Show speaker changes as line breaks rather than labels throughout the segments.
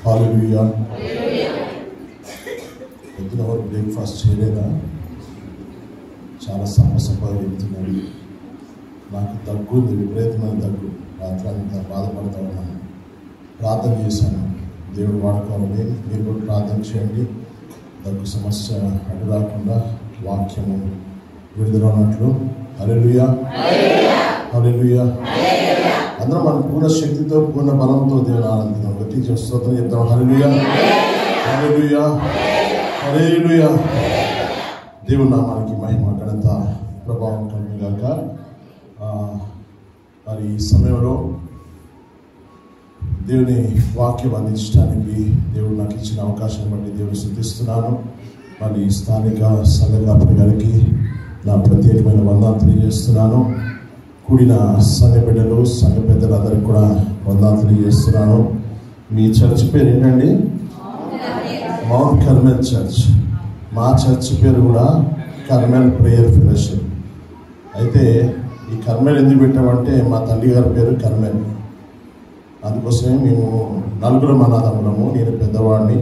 హల్లెలూయా. పొద్దున వరకు బ్రేక్ఫాస్ట్ చేయలేదా? చాలా సప్పసప్పగా వెళ్తున్నాను. నాకు దగ్గు ఉంది, విపరీతమైన దగ్గు. రాత్రి అంతా బాధపడతా ఉన్నాను. ప్రార్థన చేశాను, దేవుడు వాడుకోవాలని. మీరు కూడా ప్రార్థన చేయండి. దగ్గు సమస్య అడ్డు రాకుండా వాక్యము విడుదల ఉన్నట్లు. హల్లెలూయా, హల్లెలూయా. అందరం మన పూర్ణ శక్తితో పూర్ణ బలంతో దేవుని ఆనందిద్దాం. గట్టి స్తోత్రం చెప్తాం. హల్లెలూయా, హల్లెలూయా, హల్లెలూయా. దేవుని నామానికి మహిమ ఘనత ప్రభావం కలుగుగాక. మరి ఈ సమయంలో దేవుని వాక్యం అందించడానికి దేవుడు నాకు ఇచ్చిన అవకాశం బట్టి దేవుని స్తుతిస్తున్నాను. మరి స్థానిక సంఘ కాపరి గారికి నా ప్రత్యేకమైన వందనాలు తెలియజేస్తున్నాను. కూడిన సంఘ బిడ్డలు, సంఘ పెద్దలందరికీ కూడా వందనాలు తెలియజేస్తున్నాను. మీ చర్చ్ పేరు ఏంటండి? Mount Carmel church. మా చర్చ్ పేరు కూడా కర్మెల్ ప్రేయర్ ఫెలోషిప్. అయితే ఈ కర్మెల్ ఎందుకు పెట్టామంటే మా తల్లి గారి పేరు కర్మెల్. అందుకోసమే మేము నలుగురం అన్నదమ్ములము. నేను పెద్దవాడిని,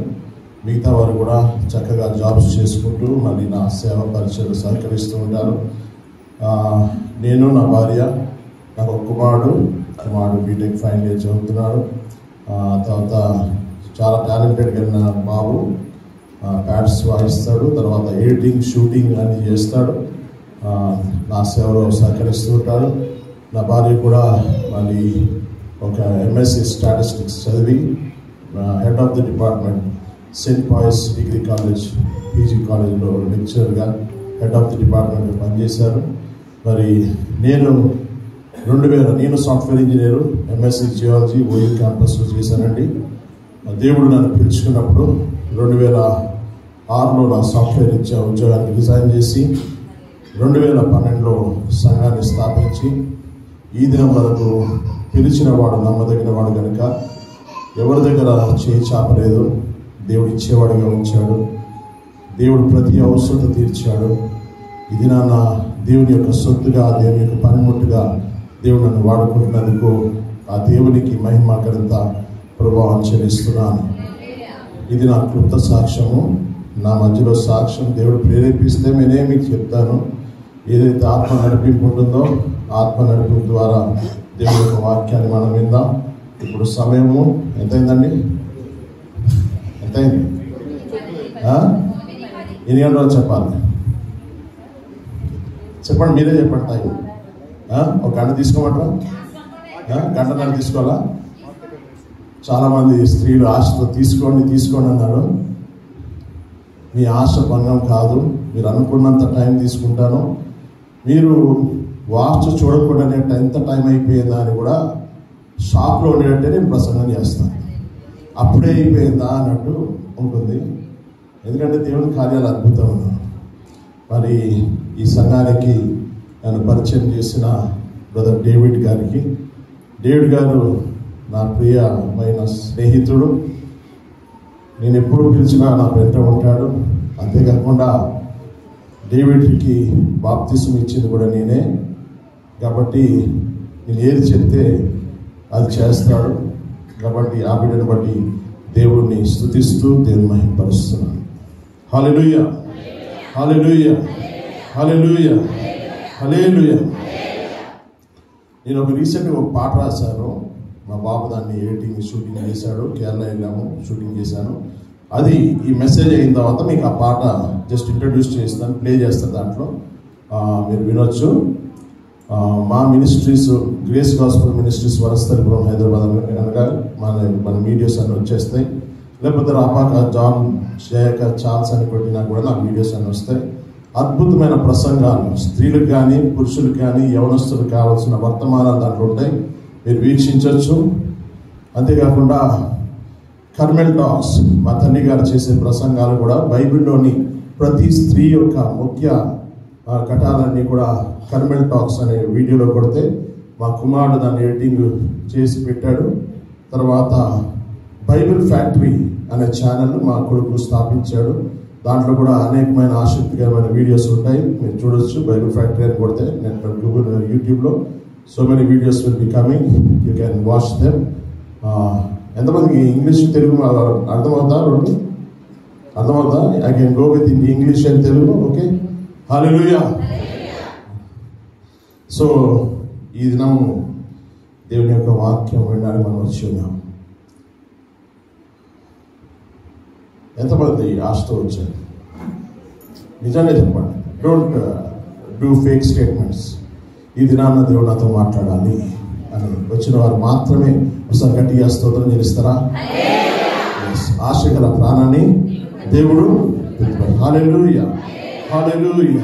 మిగతా వారు కూడా చక్కగా జాబ్స్ చేసుకుంటూ మళ్ళీ నా సేవ పరిచయాలు సహకరిస్తూ ఉంటారు. నేను, నా భార్య, నాకు ఒక కుమారుడు బీటెక్ ఫైనల్ ఇయర్ చదువుతున్నాడు. తర్వాత చాలా టాలెంటెడ్గా ఉన్న బాబు ప్యాడ్స్ వాయిస్తాడు. తర్వాత ఎడిటింగ్, షూటింగ్ అన్నీ చేస్తాడు. నా సేవలో సహకరిస్తూ ఉంటాడు. నా భార్య కూడా మళ్ళీ ఒక ఎంఎస్సి స్టాటిస్టిక్స్ చదివి head of the department Saint Pius degree college, PG కాలేజ్లో లెక్చరర్గా హెడ్ ఆఫ్ ది డిపార్ట్మెంట్లో పనిచేశారు. మరి నేను software engineer, MSc geology OU క్యాంపస్లో చేశానండి. దేవుడు నన్ను పిలుచుకున్నప్పుడు 2006లో నా సాఫ్ట్వేర్ ఉద్యోగానికి రిజైన్ చేసి 2012లో సంఘాన్ని స్థాపించి ఈ దినం వరకు పిలిచిన వాడు నమ్మదగిన వాడు కనుక ఎవరి దగ్గర చేయి చాపలేదు. దేవుడు ఇచ్చేవాడిగా ఉంచాడు. దేవుడు ప్రతి అవసరత తీర్చాడు. ఇది నా దేవుని యొక్క సొత్తుగా, దేవుని యొక్క పనిముట్టుగా దేవుడు నన్ను వాడుకుంటున్నందుకు ఆ దేవునికి మహిమ ఘనత ప్రభావం చెల్లిస్తున్నాను. ఇది నా క్లుప్త సాక్ష్యము, నా మధ్యలో సాక్ష్యం. దేవుడు ప్రేరేపిస్తే నేనే మీకు చెప్తాను. ఏదైతే ఆత్మ నడిపింపు ఉంటుందో ఆత్మ నడిపింపు ద్వారా దేవుని యొక్క వాక్యాన్ని మనం విందాం. ఇప్పుడు సమయము ఎంతైందండి? ఎంతైంది? ఎన్ని గంటలు చెప్పాలి? చెప్పండి, మీరే చెప్పండి. టైం ఒక గంట తీసుకోమంటారా? గంటన్నర తీసుకోవాలా? చాలామంది స్త్రీలు ఆశతో తీసుకోండి అన్నారు. మీ ఆశ భంగం కాదు. మీరు అనుకున్నంత టైం తీసుకుంటాను. మీరు వాచ్ చూడకుండానే ఎంత టైం అయిపోయిందా అని కూడా షాప్లో ఉండేటట్టే నేను ప్రసంగం చేస్తాను. అప్పుడే అయిపోయిందా అన్నట్టు ఉంటుంది. ఎందుకంటే దేవుని కార్యాలు అద్భుతం ఉన్నాను. మరి ఈ సంఘానికి నన్ను పరిచయం చేసిన బ్రదర్ డేవిడ్ గారు నా ప్రియమైన స్నేహితుడు. నేను ఎప్పుడు పిలిచినా నా వెంట ఉంటాడు. అంతేకాకుండా డేవిడ్కి బాప్తిసం ఇచ్చింది కూడా నేనే కాబట్టి నేను ఏది చెప్తే అది చేస్తాడు. కాబట్టి ఆ బిడ్డను బట్టి దేవుడిని స్తుతిస్తూ దేవుని మహిమపరుస్తున్నాను. హల్లెలూయా, హల్లెలూయా, హల్లెలూయా, హల్లెలూయా. నేను రీసెంట్గా ఒక పాట రాశాను. మా బాబు దాన్ని ఎడిటింగ్, షూటింగ్ చేశాడు. కేరళ వెళ్ళాము, షూటింగ్ చేశాను. అది ఈ మెసేజ్ అయిన తర్వాత మీకు ఆ పాట జస్ట్ ఇంట్రడ్యూస్ చేస్తాను, ప్లే చేస్తాను. దాంట్లో మీరు వినొచ్చు. మా ministries grace gospel ministries Vanasthalipuram Hyderabad అనగా మన వీడియోస్ అన్నీ వచ్చేస్తాయి. లేకపోతే రాపాక జాన్ శేఖర్ ఛాన్స్ అని కొట్టినా కూడా నాకు వీడియోస్ అన్నీ వస్తాయి. అద్భుతమైన ప్రసంగాలు స్త్రీలకు కానీ పురుషులకు కానీ యవనస్తులకు కావాల్సిన వర్తమానాలు దాంట్లో ఉంటాయి. మీరు వీక్షించవచ్చు. అంతేకాకుండా కర్మెల్ టాక్స్, మా తల్లి గారు చేసే ప్రసంగాలు కూడా బైబిల్లోని ప్రతి స్త్రీ యొక్క ముఖ్య ఘటాలన్నీ కూడా కర్మెల్ టాక్స్ అనే వీడియోలో కొడితే మా కుమారుడు దాన్ని ఎడిటింగ్ చేసి పెట్టాడు. తర్వాత బైబిల్ ఫ్యాక్టరీ అనే ఛానల్ మా కొడుకు స్థాపించాడు. దాంట్లో కూడా అనేకమైన ఆసక్తికరమైన వీడియోస్ ఉంటాయి, మీరు చూడొచ్చు. బైబిల్ ఫ్యాక్టరీ అని కొడితే యూట్యూబ్లో so many videos will be coming, you can watch them. ఎంతమందికి ఇంగ్లీష్ తెలుగు అర్థమవుతా? రెండు అర్థమవుతా? I can go with English and Telugu. Okay, hallelujah. So ఈ దినము దేవుని యొక్క వాక్యం వినడానికి మనం వచ్చి ఉన్నాం. ఎంతమంది ఆశతో వచ్చారు? నిజంగా చెప్పండి. Don't do fake statements. ఈ దినాన్న దేవుడు నాతో మాట్లాడాలి అని వచ్చిన వారు మాత్రమే ఒకసారి గట్టిగా స్తోత్రం చెల్లిస్తారా? ఆశ గల ప్రాణాన్ని దేవుడు హల్లెలూయా, హల్లెలూయా,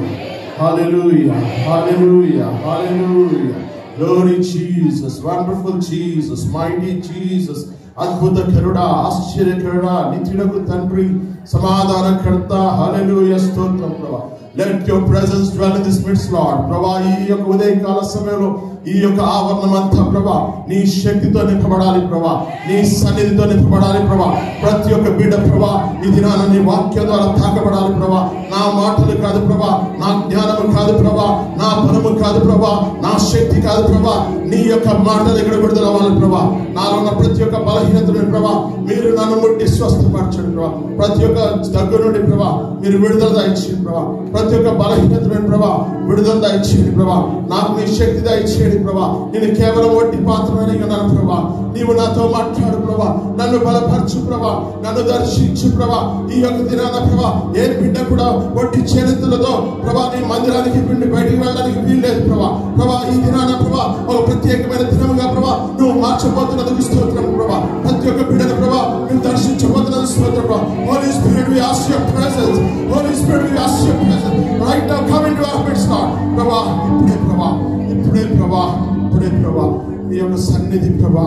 హల్లెలూయా, హల్లెలూయా, హల్లెలూయా. Glory Jesus, wonderful Jesus, mighty Jesus, అద్భుత కరుడా, ఆశ్చర్యకరుడా, నిత్యుడకు తండ్రి, సమాధానకర్త. హల్లెలూయా, స్తోత్రం ప్రభా. Let your presence dwell in this midst, Lord. ప్రభా, ఈ యొక్క ఉదయకాల సమయంలో ఈ యొక్క ఆవరణం అంతా ప్రభా నీ శక్తితో నింపబడాలి ప్రభా, నీ సన్నిధితో నింపబడాలి ప్రభా. ప్రతి ఒక్క బిడ్డ ప్రభా ఈ దినాన నీ వాక్యం ద్వారా తాకబడాలి ప్రభా. నా మాటలు కాదు ప్రభా, నా జ్ఞానము కాదు ప్రభా, నా బలము కాదు ప్రభా, నా శక్తి కాదు ప్రభా, నీ యొక్క మాటలు ఇక్కడ విడుదలవ్వాలి ప్రభా. నాలో ఉన్న ప్రతి ఒక్క బలహీనతను ప్రభా మీరు నన్ను ముట్టి స్వస్థపరచండి ప్రభా. ప్రతి ఒక్క దగ్గర నుండి ప్రభా మీరు విడుదల దయచేయండి ప్రభా. ప్రతి ఒక్క బలహీనతను ప్రభా విడుదల దయచేయండి ప్రభా. నాకు నీ శక్తి దయచేయండి ప్రభా. నేను కేవలం వట్టి పాత్రని ఉన్నాను ప్రభా. నీవు నాతో మాట్లాడు ప్రభా, నన్ను బలపరచు ప్రభా, నన్ను దర్శించు ప్రభా. ఈ యొక్క దినాన ప్రభా ఏ బిడ్డ కూడా వట్టి చేతులతో ప్రభా నీ మందిరానికి పిండి బయటికి వెళ్ళడానికి వీల్లేదు ప్రభా. ప్రభా ఈ దినాన ప్రభా ఒక ప్రత్యేకమైన దినముగా ప్రభా నువ్వు మార్చబోతున్నందుకు స్తోత్రం ప్రభా. ప్రతి ఒక్క బిడ్డను ప్రభా నువ్వు దర్శించబోతున్నందుకు స్తోత్రం ప్రభా. Holy Spirit, we ask your presence. Holy Spirit, we ask your presence. Right now, come into our midst, Lord. ప్రభా ఇప్పుడే ప్రభా, ఇప్పుడే ప్రభా, ఇప్పుడే ప్రభా నీ యొక్క సన్నిధి ప్రభా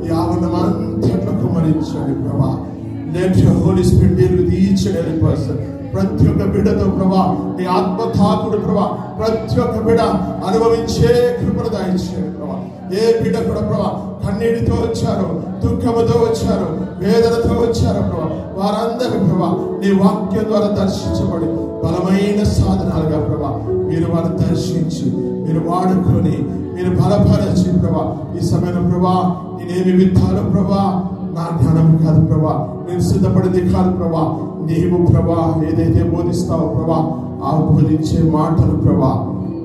ఈ ఆవరణం అంతట్లో కుమ్మరించండి ప్రభా. Let your Holy Spirit deal with each and every person. ప్రతి ఒక్క బిడ్డతో ప్రభా నీ ఆత్మ తాకుడు ప్రభా ప్రతి ఒక్క బిడ్డ అనుభవించే కృపను దయచేయండి ప్రభా. ఏ బిడ్డ కూడా ప్రభా కన్నీటితో వచ్చారు, దుఃఖముతో వచ్చారు, వేదనతో వచ్చారు ప్రభా, వారందరూ ప్రభా నీ వాక్యం ద్వారా దర్శించబడి బలమైన సాధనాలుగా ప్రభా మీరు వారిని దర్శించి మీరు వాడుకొని మీరు బలపరచి ప్రభా ఈ సమయంలో ప్రభా నేనేమి విత్తాను ప్రభా, నా జ్ఞానం కాదు ప్రభా, నేను సిద్ధపడింది కాదు ప్రభా, నీవు ప్రభా ఏదైతే బోధిస్తావో ప్రభా ఆ బోధించే మాటలు ప్రభా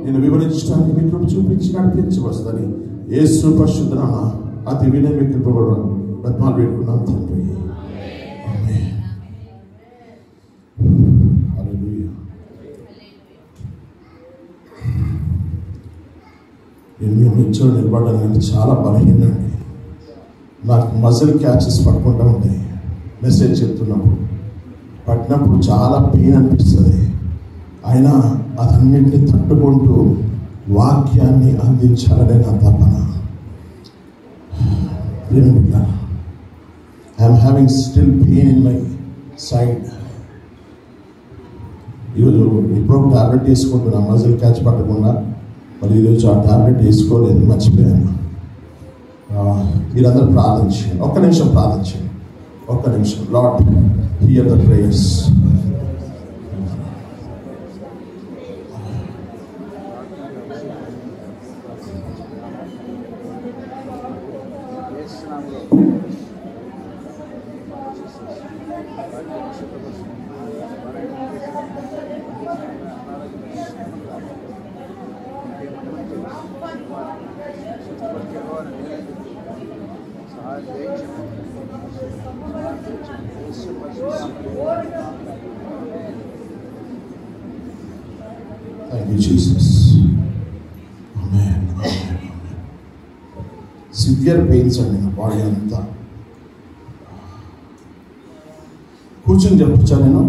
నేను వివరించడానికి మీ కృప చూపించి నడిపించవస్తుందని యేసు పరిశుద్ధ నామమున అతి వినయ కృపను బ్రతిమాలు వేడుకున్నాం తండ్రి. ఆమేన్. హల్లెలూయా. నేను నిల్చొని నిలబడడానికి చాలా బలహీనండి. నాకు మజిల్ క్యాచెస్ పట్టుకుంటూ ఉంటాయి. మెసేజ్ చెప్తున్నప్పుడు పట్టినప్పుడు చాలా పెయిన్ అనిపిస్తుంది. అయినా అదన్నింటినీ తట్టుకుంటూ వాక్యాన్ని అందించాలనే నా తపన. I'm having still pain in my side. ఈరోజు ఇప్పుడు టాబ్లెట్ వేసుకుంటున్నా మజిల్ క్యాచ్ పట్టకుండా. మరి ఈరోజు ఆ టాబ్లెట్ వేసుకోలేదు, మర్చిపోయాను. మీరందరూ ప్రార్థించండి, ఒక్క నిమిషం ప్రార్థించండి, ఒక్క నిమిషం. Lord here the prayers. Thank you, Jesus. Amen. Amen. Severe pains అండి నా బాడీ అంతా. కూర్చొని చెప్పచ్చా నేను?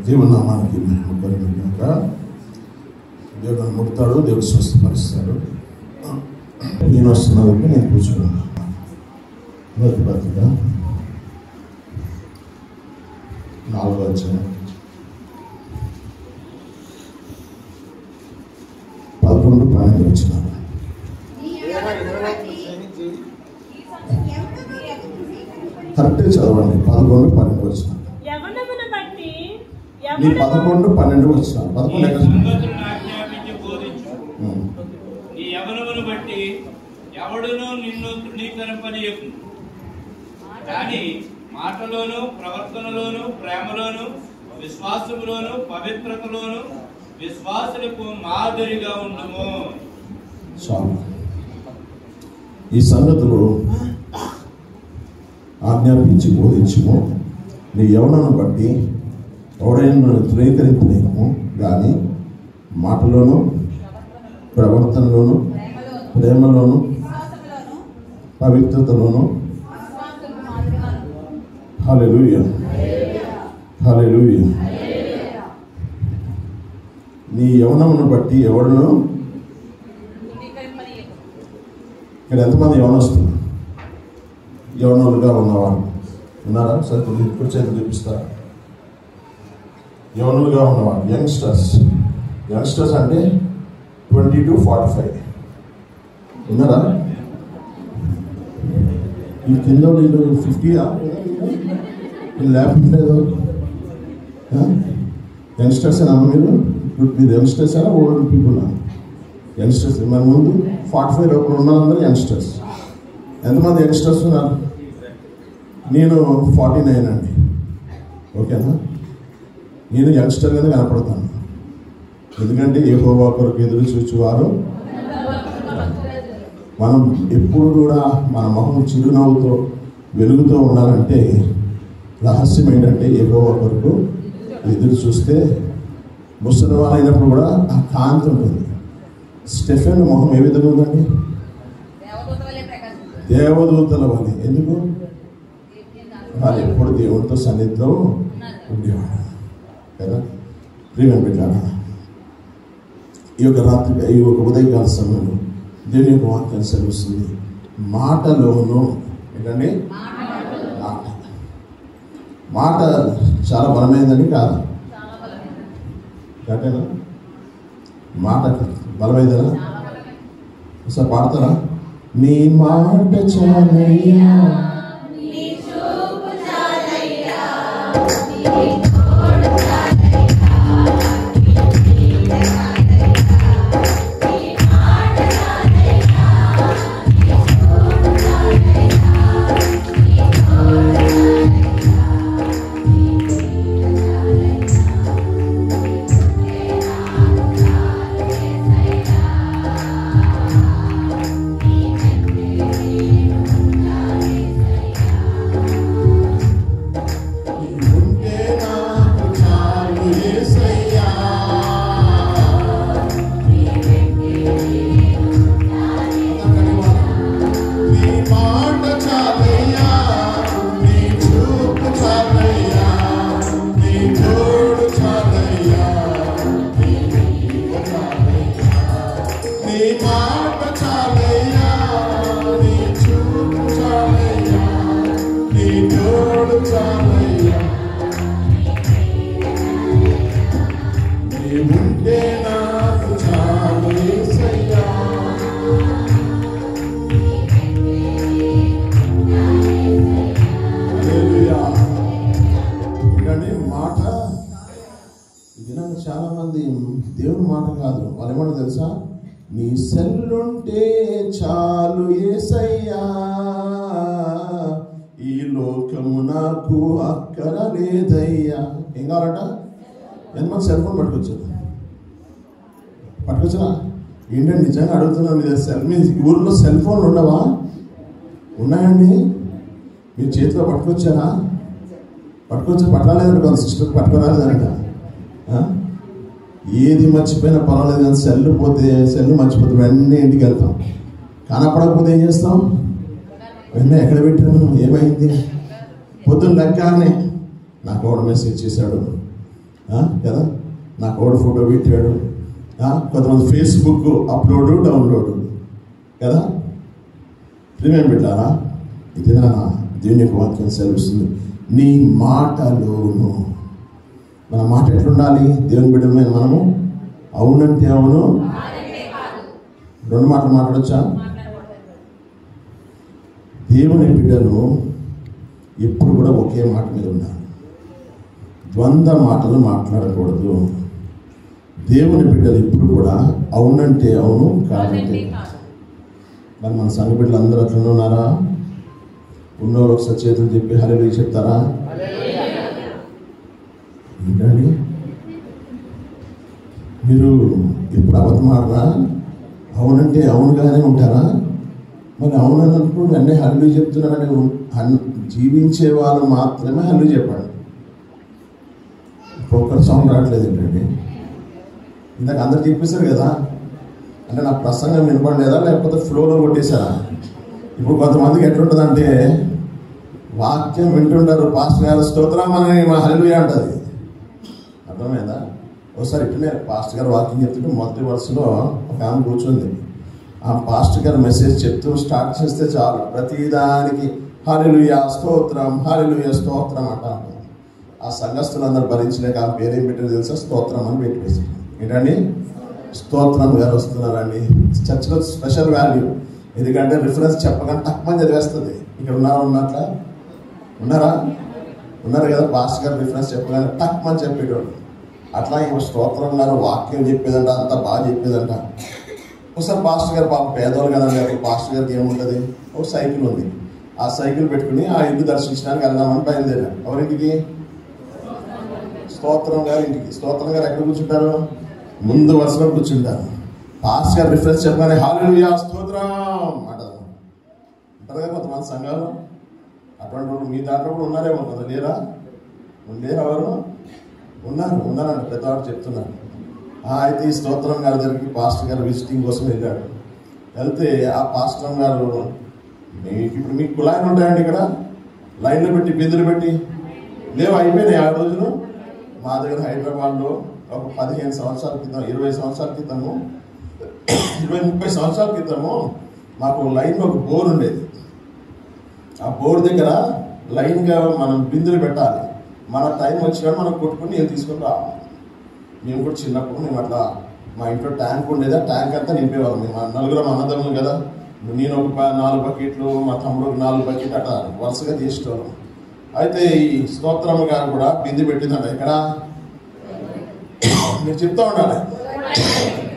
దేవుని నామానికి దేవుడు నన్ను ముడతాడు, దేవుడు స్వస్థపరుస్తాడు. పెయిన్ వస్తున్నది నేను కూర్చున్నాను. పత్రిక 4వ అధ్యాయం 11-12 వచనాలు. కరెక్టే చదవండి. 11-12 వచనాలు. నీ 11-12 వచనాలు. 11
నీ యవ్వనమును బట్టి ఎవడును నిన్ను తృణీకరింపనీయకు, కానీ మాటలోను, ప్రవర్తనలోను, ప్రేమలోను, విశ్వాసములోను, పవిత్రతలోను విశ్వాసులకు మాదిరిగా ఉండము.
చాలు. ఈ సంగతులు ఆజ్ఞాపించి బోధించుము. నీ యవ్వనను బట్టి ఎవడైనా తృణీకరింపలేము, కానీ మాటలోను, ప్రవర్తనలోను, ప్రేమలోను, పవిత్రతలోను. హల్లెలూయా, హల్లెలూయా. నీ యవ్వనమును బట్టి ఎవడును. ఇక్కడ ఎంతమంది యవ్వనస్తులు, యవ్వనులుగా ఉన్నవారు ఉన్నారా? సరే ఇప్పుడు చేతులు చూపిస్తారా? యవ్వనులుగా ఉన్నవారు, యంగ్స్టర్స్. యంగ్స్టర్స్ అంటే 20 to 45 ఉన్నారా? ఈ కింద వీళ్ళు 50 లేకపోలేదు. యంగ్స్టర్స్ అమ్మ మీరు యంగ్స్టర్స్ అయినా ఓల్డ్ పీపుల్ యంగ్స్టర్స్. మన ముందు 45 లోపల ఉన్నందరూ యంగ్స్టర్స్. ఎంతమంది యంగ్స్టర్స్ ఉన్నారు? నేను 49 అండి. ఓకేనా? నేను యంగ్స్టర్గానే కనపడతాను. ఎందుకంటే యెహోవా కొరకు ఎదురు చూచువారు. మనం ఎప్పుడు కూడా మన మొహం చిరునవ్వుతో వెలుగుతూ ఉండాలంటే రహస్యం ఏంటంటే యెహోవా కొరకు ఎదురు చూస్తే ముసలి వాళ్ళైనప్పుడు కూడా ఆ కాంతి ఉంటుంది. స్టెఫెన్ మొహం ఏ విధంగా ఉందండి? దేవదూతల వలె. ఎందుకు? వాళ్ళు ఎప్పుడు దేవుడితో సన్నిధిలో ఉండేవాడు కదా. ప్రియమైన బిడ్డలారా, ఈ యొక్క రాత్రి, ఈ యొక్క ఉదయకాల సమయంలో దేవుని యొక్క వాక్యాన్ని సెలవుస్తుంది. మాటలోను ఏంటండి? మాట చాలా బలమైందని కాదు, కరెక్టేనా? మాట బలమైందనా? ఒకసారి పాడతారా? నీ మాట చాలయ్యా, చాలా మంది దేవుని మాట కాదు, వాళ్ళు ఏమన్నా తెలుసా? నీ సెల్లుంటే చాలు యేసయ్యా, ఈ లోకము నాకు అక్కర లేదయ్యా. ఏం కావాలట? ఎంతమంది సెల్ ఫోన్ పట్టుకొచ్చా? ఏంటంటే నిజంగా అడుగుతున్నాను. మీ ఊర్లో సెల్ ఫోన్లు ఉండవా? ఉన్నాయండి. మీరు చేతిలో పట్టుకొచ్చారా? పట్టుకోలేదండి. వాళ్ళ సిస్టర్ పట్టుకోరాలేదంట. ఏది మర్చిపోయినా పర్వాలేదు, కానీ సెల్ మర్చిపోతే వెంటనే ఇంటికి వెళ్తాం. కనపడకపోతే ఏం చేస్తాం? వెంటనే ఎక్కడ పెట్టాను, ఏమైంది? పొద్దున్న లెక్కనే నాకు ఒకడు మెసేజ్ చేశాడు కదా, నాకు ఒకడు ఫోటో పెట్టాడు. కొంతమంది ఫేస్బుక్ అప్లోడ్ డౌన్లోడ్ కదా. ప్రియమైన బిడ్డలారా, ఇదేనా దేవుని యొక్క వాక్యం సెలవిస్తుంది. నీ మాటలోను, మన మాట ఎట్లుండాలి? దేవుని బిడ్డల మీద మనము అవునంటే అవును, రెండు మాటలు మాట్లాడొచ్చా? దేవుని బిడ్డలు ఎప్పుడు కూడా ఒకే మాట మీద ఉండాలి. ద్వంద్వ మాటలు మాట్లాడకూడదు. దేవుని బిడ్డలు ఎప్పుడు కూడా అవునంటే అవును, కాదంటే కాదు. మరి మన సంఘ బిడ్డలు అందరూ అట్లనే ఉన్నారా? ఉన్నోళ్ళు ఒకసారి చేతులు చెప్పి హల్లెలూయా చెప్తారా? ఏంటండి మీరు ఎప్పుడు అబద్ధం ఆడరా? అవునంటే అవునుగానే ఉంటారా? మరి అవునన్నప్పుడు అన్నీ హల్లెలూయా చెప్తున్నారని జీవించే వాళ్ళు మాత్రమే హల్లెలూయా చెప్పండి. ఒక్కరు సౌండ్ రావట్లేదు ఏంటండి? ఇందాక అందరు చెప్పేశారు కదా, అంటే నా ప్రసంగం వినపడలేదా లేకపోతే ఫ్లోలో కొట్టేశారా? ఇప్పుడు కొంతమందికి ఎట్లుంటుందంటే వాక్యం వింటుంటారు, పాస్టర్ గారు స్తోత్రం అని మా హల్లెలూయా అంటది. అర్థమైందా? ఒకసారి ఇట్లనే పాస్టర్ గారు వాక్యం చెప్తుంటే మొదటి వరుసలో ఒక ఆమె కూర్చుంది. ఆ పాస్టర్ గారు మెసేజ్ చెప్తూ స్టార్ట్ చేస్తే చాలు ప్రతిదానికి హల్లెలూయా స్తోత్రం, హల్లెలూయా స్తోత్రం అంట. ఆ సంఘస్థులందరూ భరించలేక ఆ పేరేం పెట్టారు తెలుసా? స్తోత్రం అని పెట్టేసి. ఏంటండి? స్తోత్రం గారు వస్తున్నారండి. చర్చలో స్పెషల్ వాల్యూ, ఎందుకంటే రిఫరెన్స్ చెప్పగానే తక్కువ చదివేస్తుంది. ఇక్కడ ఉన్నట్లా ఉన్నారా? ఉన్నారు కదా. పాస్టర్ గారు రిఫరెన్స్ చెప్పగానే తక్కువ చెప్పేటోడు. అట్లా ఇక స్తోత్రం గారు వాక్యం చెప్పేదంట, అంతా బాగా చెప్పేదంట. ఒకసారి పాస్టర్ గారు పాప పేదవాళ్ళు కదండి, అప్పుడు పాస్టర్ గారికి ఏముంటుంది? ఒక సైకిల్ ఉంది. ఆ సైకిల్ పెట్టుకుని ఆ ఇల్లు దర్శించడానికి వెళ్దామని బయలుదేరారు. ఎవరింటికి? స్తోత్రం గారు ఇంటికి. స్తోత్రం గారు ఎక్కడ కూర్చుంటారు? ముందు వరుసలో కూర్చుంటారు. పాస్టర్ గారు రిఫరెన్స్ చెప్పగానే హల్లెలూయా స్తోత్రం అంటారు. అంటారు కదా కొంతమంది సంఘాలు. అటువంటి వాళ్ళు మీ దాంట్లో కూడా ఉన్నారేమో కదా. లేరా? లేరు ఎవరు? ఉన్నారండి, పెద్దవాడు చెప్తున్నారు. అయితే ఈ స్తోత్రం గారి దగ్గరికి పాస్టర్ గారు విజిటింగ్ కోసం వెళ్ళాడు. వెళ్తే ఆ పాస్టర్ గారు, ఇప్పుడు మీకు కుళాయిలు ఉంటాయండి ఇక్కడ, లైన్లో పెట్టి బిందులు పెట్టి లేవు, అయిపోయినాయి 6 రోజులు. మా దగ్గర హైదరాబాద్లో ఒక 15 సంవత్సరాల క్రితం, 20 సంవత్సరాల క్రితము, 20-30 సంవత్సరాల క్రితము మాకు లైన్లో ఒక బోర్ ఉండేది. ఆ బోర్ దగ్గర లైన్గా మనం బిందులు పెట్టాలి. మన టైం వచ్చినప్పుడు మనం కొట్టుకుని నీళ్ళు తీసుకొని రావాలి. మేము కూడా చిన్నప్పుడు మేము అట్లా మా ఇంట్లో ట్యాంక్ ఉండేది. ఆ ట్యాంక్ అంతా నింపేవాళ్ళం. మేము 4 అన్నదమ్ములు కదా. నేను ఒక 4 బకెట్లు, మా తమ్ముడు 4 బకెట్లు అట్లా వరుసగా తీసేవాళ్ళం. అయితే ఈ స్తోత్రం గారు కూడా బింది పెట్టిందంట. ఇక్కడ మీరు చెప్తా ఉండాలి.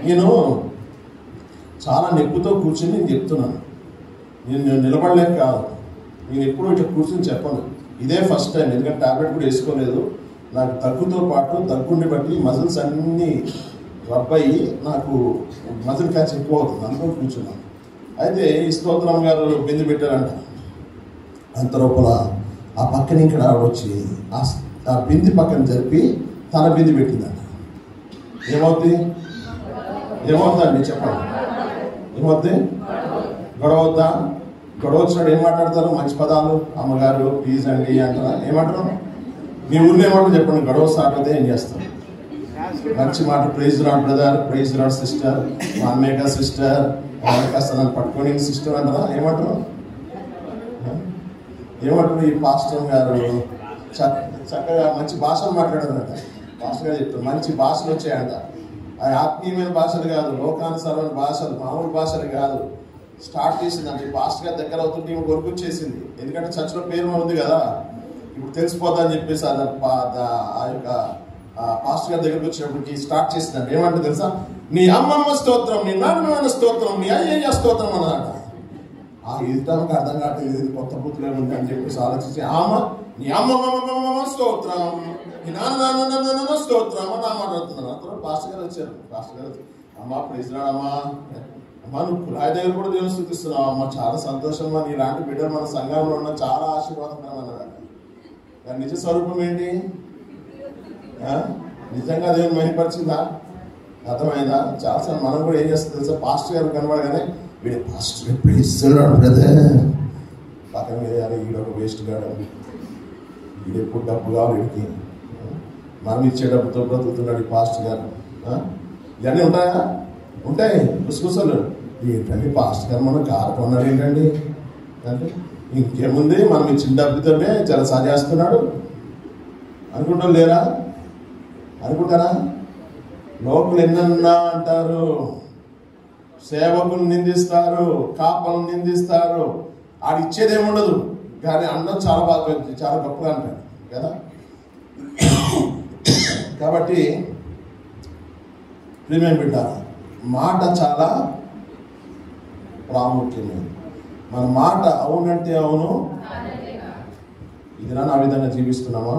నేను చాలా నొప్పితో కూర్చొని నేను చెప్తున్నాను. నేను నిలబడలేక కాదు, నేను ఎప్పుడు ఇట్లా కూర్చొని చెప్పను. ఇదే ఫస్ట్ టైం, ఎందుకంటే టాబ్లెట్ కూడా వేసుకోలేదు. నాకు దగ్గుతో పాటు దగ్గుండి బట్టి మజిల్స్ అన్నీ రబ్ అయ్యి నాకు మజిల్ క్యాచ్ ఎక్కువ అవుతుంది, అందులో కూర్చున్నాను. అయితే ఈ స్తోత్రం గారు బిందు పెట్టారంట. అంత లోపల ఆ పక్కన ఇక్కడ వచ్చి ఆ బింది పక్కన జరిపి తన బింది పెట్టిందంట. ఏమవుతుందండి చెప్పండి? ఏమవుతుంది? గొడవద్దా? గొడవ వచ్చినప్పుడు ఏం మాట్లాడతారు? మంచి పదాలు, అమ్మగారు ప్లీజ్ అండి అంటారా? ఏమంటారు? మీ ఊళ్ళో ఏమంటారు చెప్పండి? గొడవ స్టార్ట్ అయితే ఏం చేస్తారు? మంచి మాట, praise Lord brother, praise Lord sister, మాన్మేక సిస్టర్, కాస్త నన్ను పట్టుకొని సిస్టర్ అంటారా? ఏమంటారు? ఈ పాస్టర్ గారు చక్కగా మంచి భాషలు మాట్లాడారంట. పాస్టర్ గారు చెప్తారు మంచి భాషలు వచ్చాయంట. అవి ఆత్మీయమైన భాషలు కాదు, లోకానుసారమైన భాషలు, మామూలు భాషలు కాదు. స్టార్ట్ చేసిందంటే పాస్టర్ గారి దగ్గర అవుతుంటే ఈమె కొనుక్కొచ్చేసింది. ఎందుకంటే చర్చలో పేరు ఉంది కదా, ఇప్పుడు తెలిసిపోతా అని చెప్పేసి ఆ యొక్క పాస్టర్ గారి దగ్గరికి వచ్చినప్పటికి స్టార్ట్ చేసిందంటే ఏమంటే తెలుసా? నీ అమ్మమ్మ స్తోత్రం, నీ నాన్నమ్మ స్తోత్రం, నీ అయ్యయ్య స్తోత్రం అన్నమాట. ఇది తనకు అర్థం కావట్లేదు, ఇది కొత్త బుద్ధులే ఉంది అని చెప్పేసి ఆలోచించి నీ అమ్మమ్మ స్తోత్రం, నీ నాన్న స్తోత్రం అని మాట్లాడుతున్నారు. అతను పాస్టర్ గారు వచ్చారు. పాస్టర్ గారు అమ్మా ప్రైజ్ రాడమ్మా, అమ్మా నువ్వు కులాయి దగ్గర కూడా దేవుని స్తుతిస్తున్నావు అమ్మా, చాలా సంతోషమ్మా, నీలాంటి బిడ్డలు మన సంఘంలో ఉన్న చాలా ఆశీర్వాదకరం అన్నమాట. దాని నిజ స్వరూపం ఏంటి? నిజంగా దేవుని మహిమపరిచిందా? అర్థమైందా? చాలాసార్లు మనం కూడా ఏం చేస్తాం తెలుసా? పాస్టర్ గారు కనబడగానే వీడి పాస్టర్ ప్రైజ్ బ్రదర్ పక్కన వేయాలి, ఈడొక వేస్ట్ గాడు, వీడు ఎప్పుడు డబ్బు కావాలి వీడికి, మనం ఇచ్చే డబ్బుతో బ్రతుకుతున్నాడు ఈ పాస్టర్ గారు. ఇవన్నీ ఉంటాయా? ఉంటాయి. గుసగుసలు ఏంటండి పాస్టర్ గారు మనం కారు కొన్నాడు ఏంటండి, అంటే ఇంకేముంది, మనం ఇచ్చిన డబ్బుతోనే జలసా చేస్తున్నాడు అనుకుంటాం లేరా? అనుకుంటారా? లోకులు ఎన్నన్నా అంటారు, సేవకులు నిందిస్తారు, కాపలను నిందిస్తారు, ఆడు ఇచ్చేదేముండదు కానీ అన్నం చాలా బాగా చాలా గొప్పగా అంటాడు కదా. కాబట్టి ప్రియమైన బిడ్డ, మాట చాలా ప్రాముఖ్యమైనది. మన మాట అవునంటే అవును, ఇది ఆ విధంగా జీవిస్తున్నామా?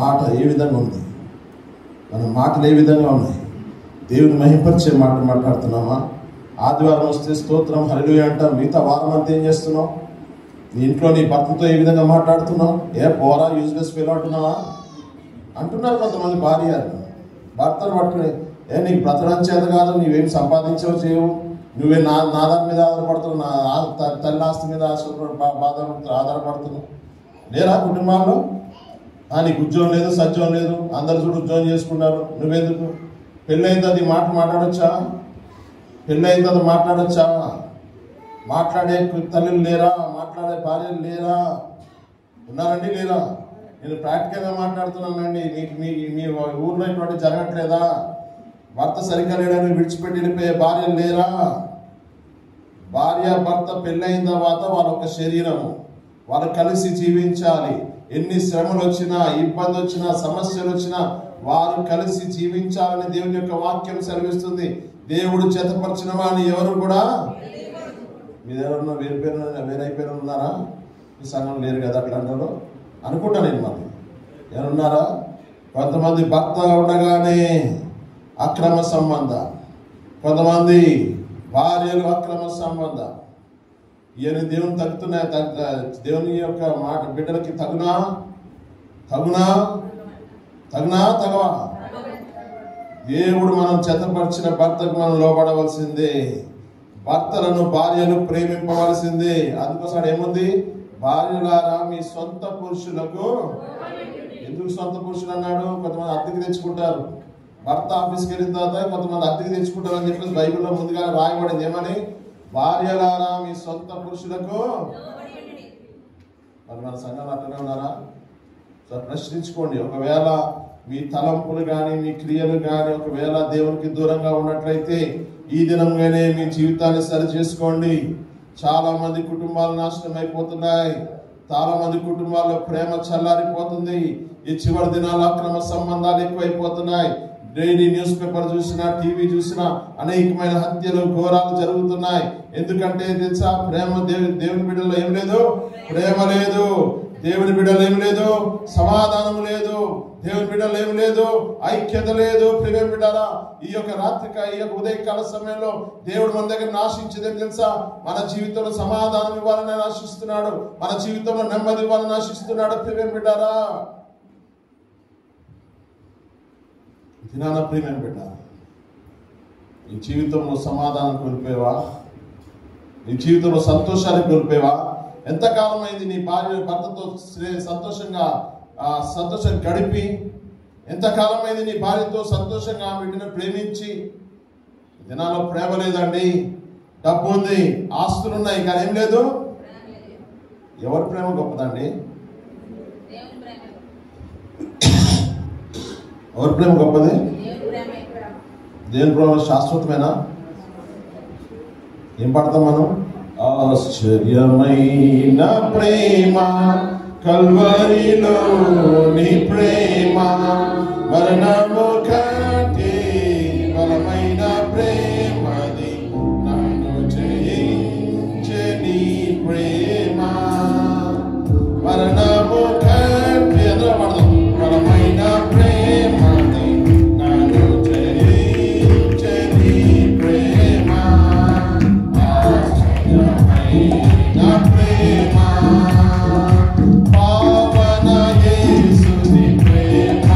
మాట ఏ విధంగా ఉంది? మన మాటలు ఏ విధంగా ఉన్నాయి? దేవుని మహిమపరిచే మాట మాట్లాడుతున్నామా? ఆదివారం వస్తే స్తోత్రం హల్లెలూయా అంటాం, మిగతా వారం అంతా ఏం చేస్తున్నావు? నీ ఇంట్లో నీ భర్తతో ఏ విధంగా మాట్లాడుతున్నావు? ఏ పోరా యూజ్లెస్ ఫెయిల్ అంటున్నావా అంటున్నారు కొంతమంది భార్యలు. భర్తను పట్టుకుని నీకు బ్రతడం చేత కాదు, నువ్వేం సంపాదించవు చేయవు, నువ్వే నా దాని మీద ఆధారపడుతున్నావు, నా తల్లి ఆస్తి మీద ఆధారపడుతున్నావు. లేరా కుటుంబాల్లో? నీకు ఉద్యోగం లేదు, సద్యోగం లేదు, అందరు చూడు ఉద్యోగం చేసుకున్నారు, నువ్వెందుకు? పెళ్ళైంది అది మాట్లాడొచ్చా? పెళ్ళైంది అది మాట్లాడొచ్చా? మాట్లాడే తల్లులు లేరా? మాట్లాడే భార్యలు లేరా? ఉన్నారండి లేరా? నేను ప్రాక్టికల్గా మాట్లాడుతున్నానండి. మీ ఊర్లో ఇటువంటి జరగట్లేదా? భర్త సరిగ్గా లేడని విడిచిపెట్టి వెళ్ళిపోయే భార్యలు లేరా? భార్య భర్త పెళ్ళైన తర్వాత వాళ్ళ ఒక శరీరము, వాళ్ళు కలిసి జీవించాలి. ఎన్ని శ్రమలు వచ్చినా, ఇబ్బంది వచ్చినా, సమస్యలు వచ్చినా వారు కలిసి జీవించాలని దేవుని యొక్క వాక్యం సెలవిస్తుంది. దేవుడు చేతపరిచిన వాడిని ఎవరు కూడా, మీరు ఎవరన్నా వేరైపోయిన ఉన్నారా? మీ సంఘం లేరు కదా అట్లా అంటారు అనుకుంటా నేను. మరి ఎవరున్నారా? కొంతమంది భర్త ఉండగానే అక్రమ సంబంధం, కొంతమంది భార్యలు అక్రమ సంబంధం. ఇవన్నీ దేవుని తగ్గుతున్నాయి. దేవుని యొక్క మాట బిడ్డలకి తగునా తగవా? దేవుడు మనం చేతపరిచిన భర్తకు మనం లోబడవలసిందే. భర్తలను భార్యలు ప్రేమింపవలసిందే. అందుకోసం ఏముంది? భార్యలారా మీ సొంత పురుషులకు. ఎందుకు సొంత పురుషులు అన్నాడు? కొంతమంది అద్దెకి తెచ్చుకుంటారు. భర్త ఆఫీస్కి వెళ్ళిన తర్వాత కొంతమంది అద్దెకి తెచ్చుకుంటారు అని చెప్పేసి బైబిల్లో ముందుగా రాయబడింది. ఏమని? భార్యలారా మీ సొంత పురుషులకు. మరి మన సంఘాలు అట్లనే ఉన్నారా? ప్రశ్నించుకోండి. ఒకవేళ మీ తలంపులు కానీ మీ క్రియలు కానీ ఒకవేళ దేవునికి దూరంగా ఉన్నట్లయితే ఈ దినంగానే మీ జీవితాన్ని సరి చేసుకోండి. చాలా మంది కుటుంబాలు నాశనం అయిపోతున్నాయి. చాలా మంది కుటుంబాల్లో ప్రేమ చల్లారిపోతుంది. ఈ చివరి దినాల అక్రమ సంబంధాలు ఎక్కువైపోతున్నాయి. డైలీ న్యూస్ పేపర్ చూసినా, టీవీ చూసినా అనేకమైన హత్యలు, ఘోరాలు జరుగుతున్నాయి. ఎందుకంటే తెలుసా? ప్రేమ దేవుని బిడ్డలో ఏం లేదు, ప్రేమ లేదు. దేవుని బిడ్డలు ఏం లేదు, సమాధానం లేదు. దేవుని బిడ్డలు ఏం లేదు, ఐక్యత లేదు. ప్రియ బిడ్డలా, ఈ యొక్క రాత్రిక ఈ యొక్క ఉదయకాల సమయంలో దేవుడు మన దగ్గర ఆశించేదేం తెలుసా? మన జీవితంలో సమాధానం ఇవ్వాలని ఆశిస్తున్నాడు. మన జీవితంలో నెమ్మది ఇవ్వాలని ఆశిస్తున్నాడు. ప్రియ బిడ్డలా, దినాన ప్రియ బిడ్డ, ఈ జీవితంలో సమాధానం కోల్పోయావా? నీ జీవితంలో సంతోషాన్ని కోల్పోయావా? ఎంతకాలం అయింది నీ భార్య భర్తతో సంతోషంగా గడిపి? ఎంతకాలం అయింది నీ భార్యతో సంతోషంగా బిడ్డను ప్రేమించి? దినాల్లో ప్రేమ లేదండి. డబ్బు ఉంది, ఆస్తులు ఉన్నాయి, కానీ ఏం లేదు. ఎవరి ప్రేమ గొప్పదండి? ఎవరి ప్రేమ గొప్పది? దేవుని ప్రేమ శాశ్వతమేనా? ఏం పడతాం మనం? ఆశ్చర్యమైన ప్రేమ కల్వరిలోని ప్రేమ, మరణము కంటే బలమైన ప్రేమది, నన్ను జయించే నీ ప్రేమ. మరణము కంటే అందరూ పడదాం. బలమైన ప్రేమది, నన్ను జయించే నీ ప్రేమ. నా ప్రేమ, పావన యేసుని ప్రేమ,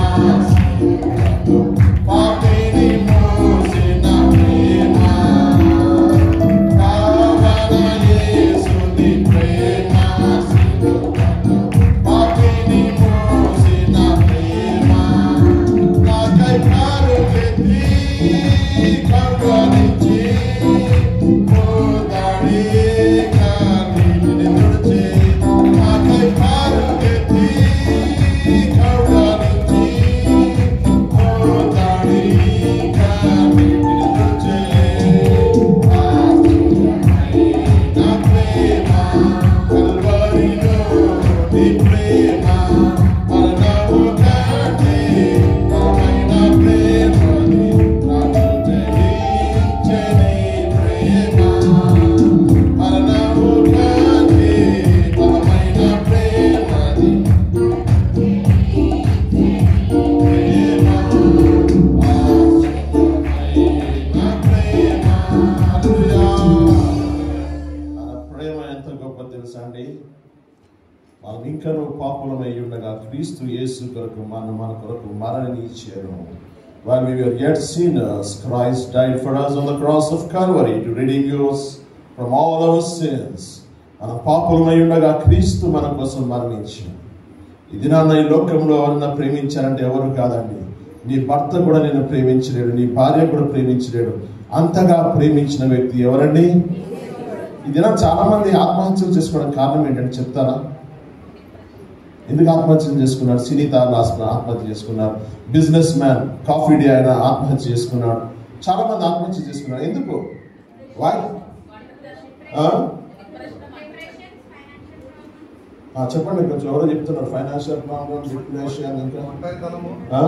మనం ఇంకనూ పాపులమై ఉండగా క్రీస్తు యేసు కొరకు మన కొరకు మరణించెను. While we were yet sinners, Christ died for us on the cross of Calvary to redeem us from all our sins. మనం పాపులమై ఉండగా క్రీస్తు మన కోసం మరణించాడు. ఇది నాన్న ఈ లోకంలో ఎవరన్నా ప్రేమించారంటే ఎవరు కాదండి, నీ భర్త కూడా నిన్ను ప్రేమించలేడు, నీ భార్య కూడా ప్రేమించలేడు. అంతగా ప్రేమించిన వ్యక్తి ఎవరండి? ఈ దినం చాలా మంది ఆత్మహత్యలు చేసుకోవడానికి కారణం ఏంటంటే చెప్తారా? ఎందుకు ఆత్మహత్యలు చేసుకున్నాడు? సినీ తారలు ఆత్మహత్య చేసుకున్నారు, బిజినెస్ మ్యాన్ కాఫీ డే ఆయన ఆత్మహత్య చేసుకున్నాడు, చాలా మంది ఆత్మహత్య చేసుకున్నారు. ఎందుకు? వై? చెప్పండి, కొంచెం ఎవరో చెప్తున్నారు. ఫైనాన్షియల్ ప్రాబ్లమ్, డిప్రెషన్, ఇంకా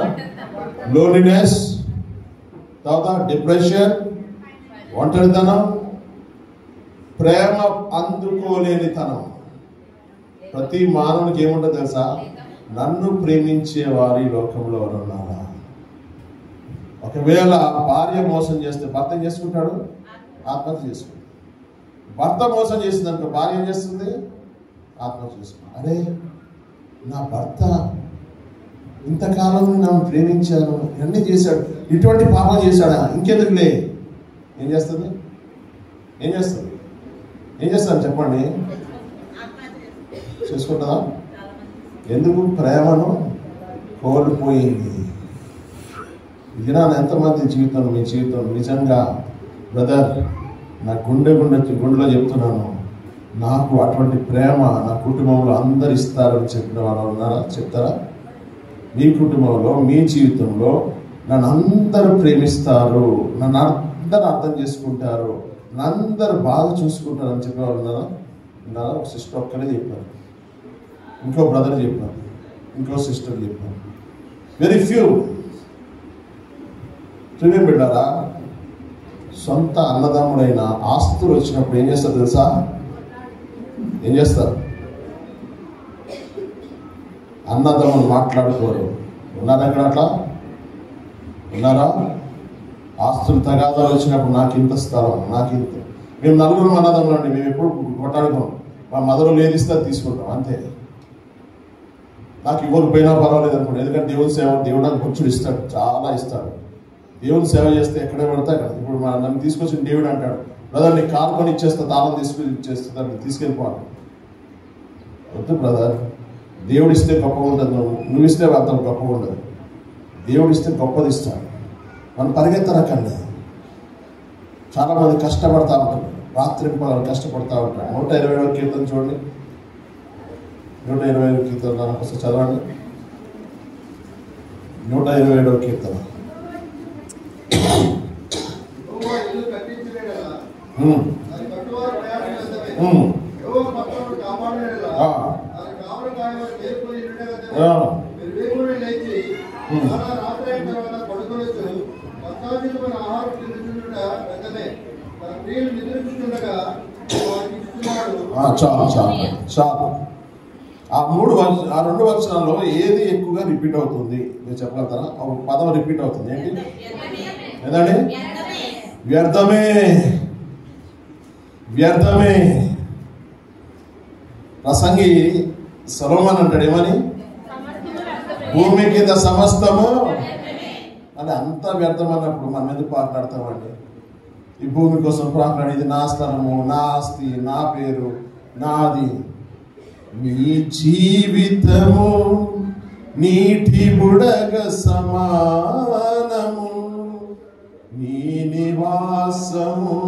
లోన్లీనెస్, తర్వాత డిప్రెషన్, ఒంటరితనం, ప్రేమ అందుకోలేని తనం. ప్రతి మానవునికి ఏముంటుంది తెలుసా? నన్ను ప్రేమించే వారి లోకంలో ఉన్నారా? ఒకవేళ భార్య మోసం చేస్తే భర్త ఏం చేసుకుంటాడు? ఆత్మహత్య చేసుకుంటాడు. భర్త మోసం చేసిందనుకో భార్య ఏం చేస్తుంది? ఆత్మహత్య చేసుకుంటాడు. అరే, నా భర్త ఇంతకాలం నన్ను ప్రేమించాను, ఇవన్నీ చేశాడు, ఇటువంటి పాపం చేశాడా, ఇంకెందుకులే. ఏం చేస్తుంది? ఏం చేస్తుంది? ఏం చేస్తాను చెప్పండి? చేసుకుంటుందా? ఎందుకు? ప్రేమను కోల్పోయింది. ఇది నా ఎంతమంది జీవితం, మీ జీవితం నిజంగా బ్రదర్, నా గుండెలో చెప్తున్నాను, నాకు అటువంటి ప్రేమ నా కుటుంబంలో అందరు ఇస్తారని చెప్పిన వాళ్ళు ఉన్నారా? చెప్తారా? మీ కుటుంబంలో, మీ జీవితంలో నన్ను అందరూ ప్రేమిస్తారు, నన్ను అందరూ అర్థం చేసుకుంటారు, నన్ను అందరూ బాగా చూసుకుంటారని చెప్పేవాళ్ళు ఉన్నారా? ఉన్నారా? ఒక సిస్టర్ ఒక్కరే చెప్పారు, ఇంకో బ్రదర్ చెప్పారు, ఇంకో సిస్టర్ చెప్పారు. Very few. ప్రేమ బిడ్డారా, సొంత అన్నదమ్ముడైన ఆస్తులు వచ్చినప్పుడు ఏం చేస్తారు తెలుసా? ఏం చేస్తారు? అన్నదమ్ములు మాట్లాడుకోరు. ఉన్నారా ఇక్కడ? అట్లా ఉన్నారా? ఆస్తులు తగాదాలు వచ్చినప్పుడు నాకు ఇంత స్థలం, నాకు ఇంత. మేము నలుగురు అన్నదమ్ములు అండి, మేము ఎప్పుడు కొట్టాడుకోం. మా మదరు ఏది ఇస్తే తీసుకుంటాం అంతే. నాకు ఇవ్వకపోయినా పర్వాలేదు అనుకోండి, ఎందుకంటే దేవుని సేవ, దేవుడు నాకు కొంచెం ఇస్తాడు, చాలా ఇస్తాడు. దేవుని సేవ చేస్తే ఎక్కడే పడతాయి కదా. ఇప్పుడు నన్ను తీసుకొచ్చిన దేవుడు అంటాడు, బ్రదర్ నీకు కారు కొని ఇచ్చేస్తా, తాళం తీసుకుని ఇచ్చేస్తా, తీసుకెళ్ళిపోవాలి. వద్దు బ్రదర్, దేవుడు ఇస్తే గొప్పగా ఉంటుంది, నువ్వు ఇస్తే అంత గొప్పగా ఉండదు. దేవుడు ఇస్తే గొప్పది ఇస్తాడు. మనం పరిగెత్తనకండి. చాలామంది కష్టపడతా ఉంటారు, రాత్రి కష్టపడతా ఉంటారు. 127వ కీర్తన చూడండి, 127వ కీర్తన దానికోసం చదవండి. 127వ కీర్తన. చాలు చాలు. ఆ 2 వచనాల్లో ఏది ఎక్కువగా రిపీట్ అవుతుంది మీరు చెప్పగలుగుతారా? ఒక పదం రిపీట్ అవుతుంది. ఏంటి? ఏదండి? వ్యర్థమే, వ్యర్థమే. ప్రసంగి సొలొమోను అంటాడు ఏమని? భూమి కింద సమస్తము అని. అంత వ్యర్థం అన్నప్పుడు మనం ఎందుకు మాట్లాడతామండి? ఈ భూమి కోసం ప్రార్థన, ఇది నా స్థలము, నా ఆస్తి, నా పేరు, నాది. నీ జీవితము నీటి బుడగ సమానము, నీ నివాసము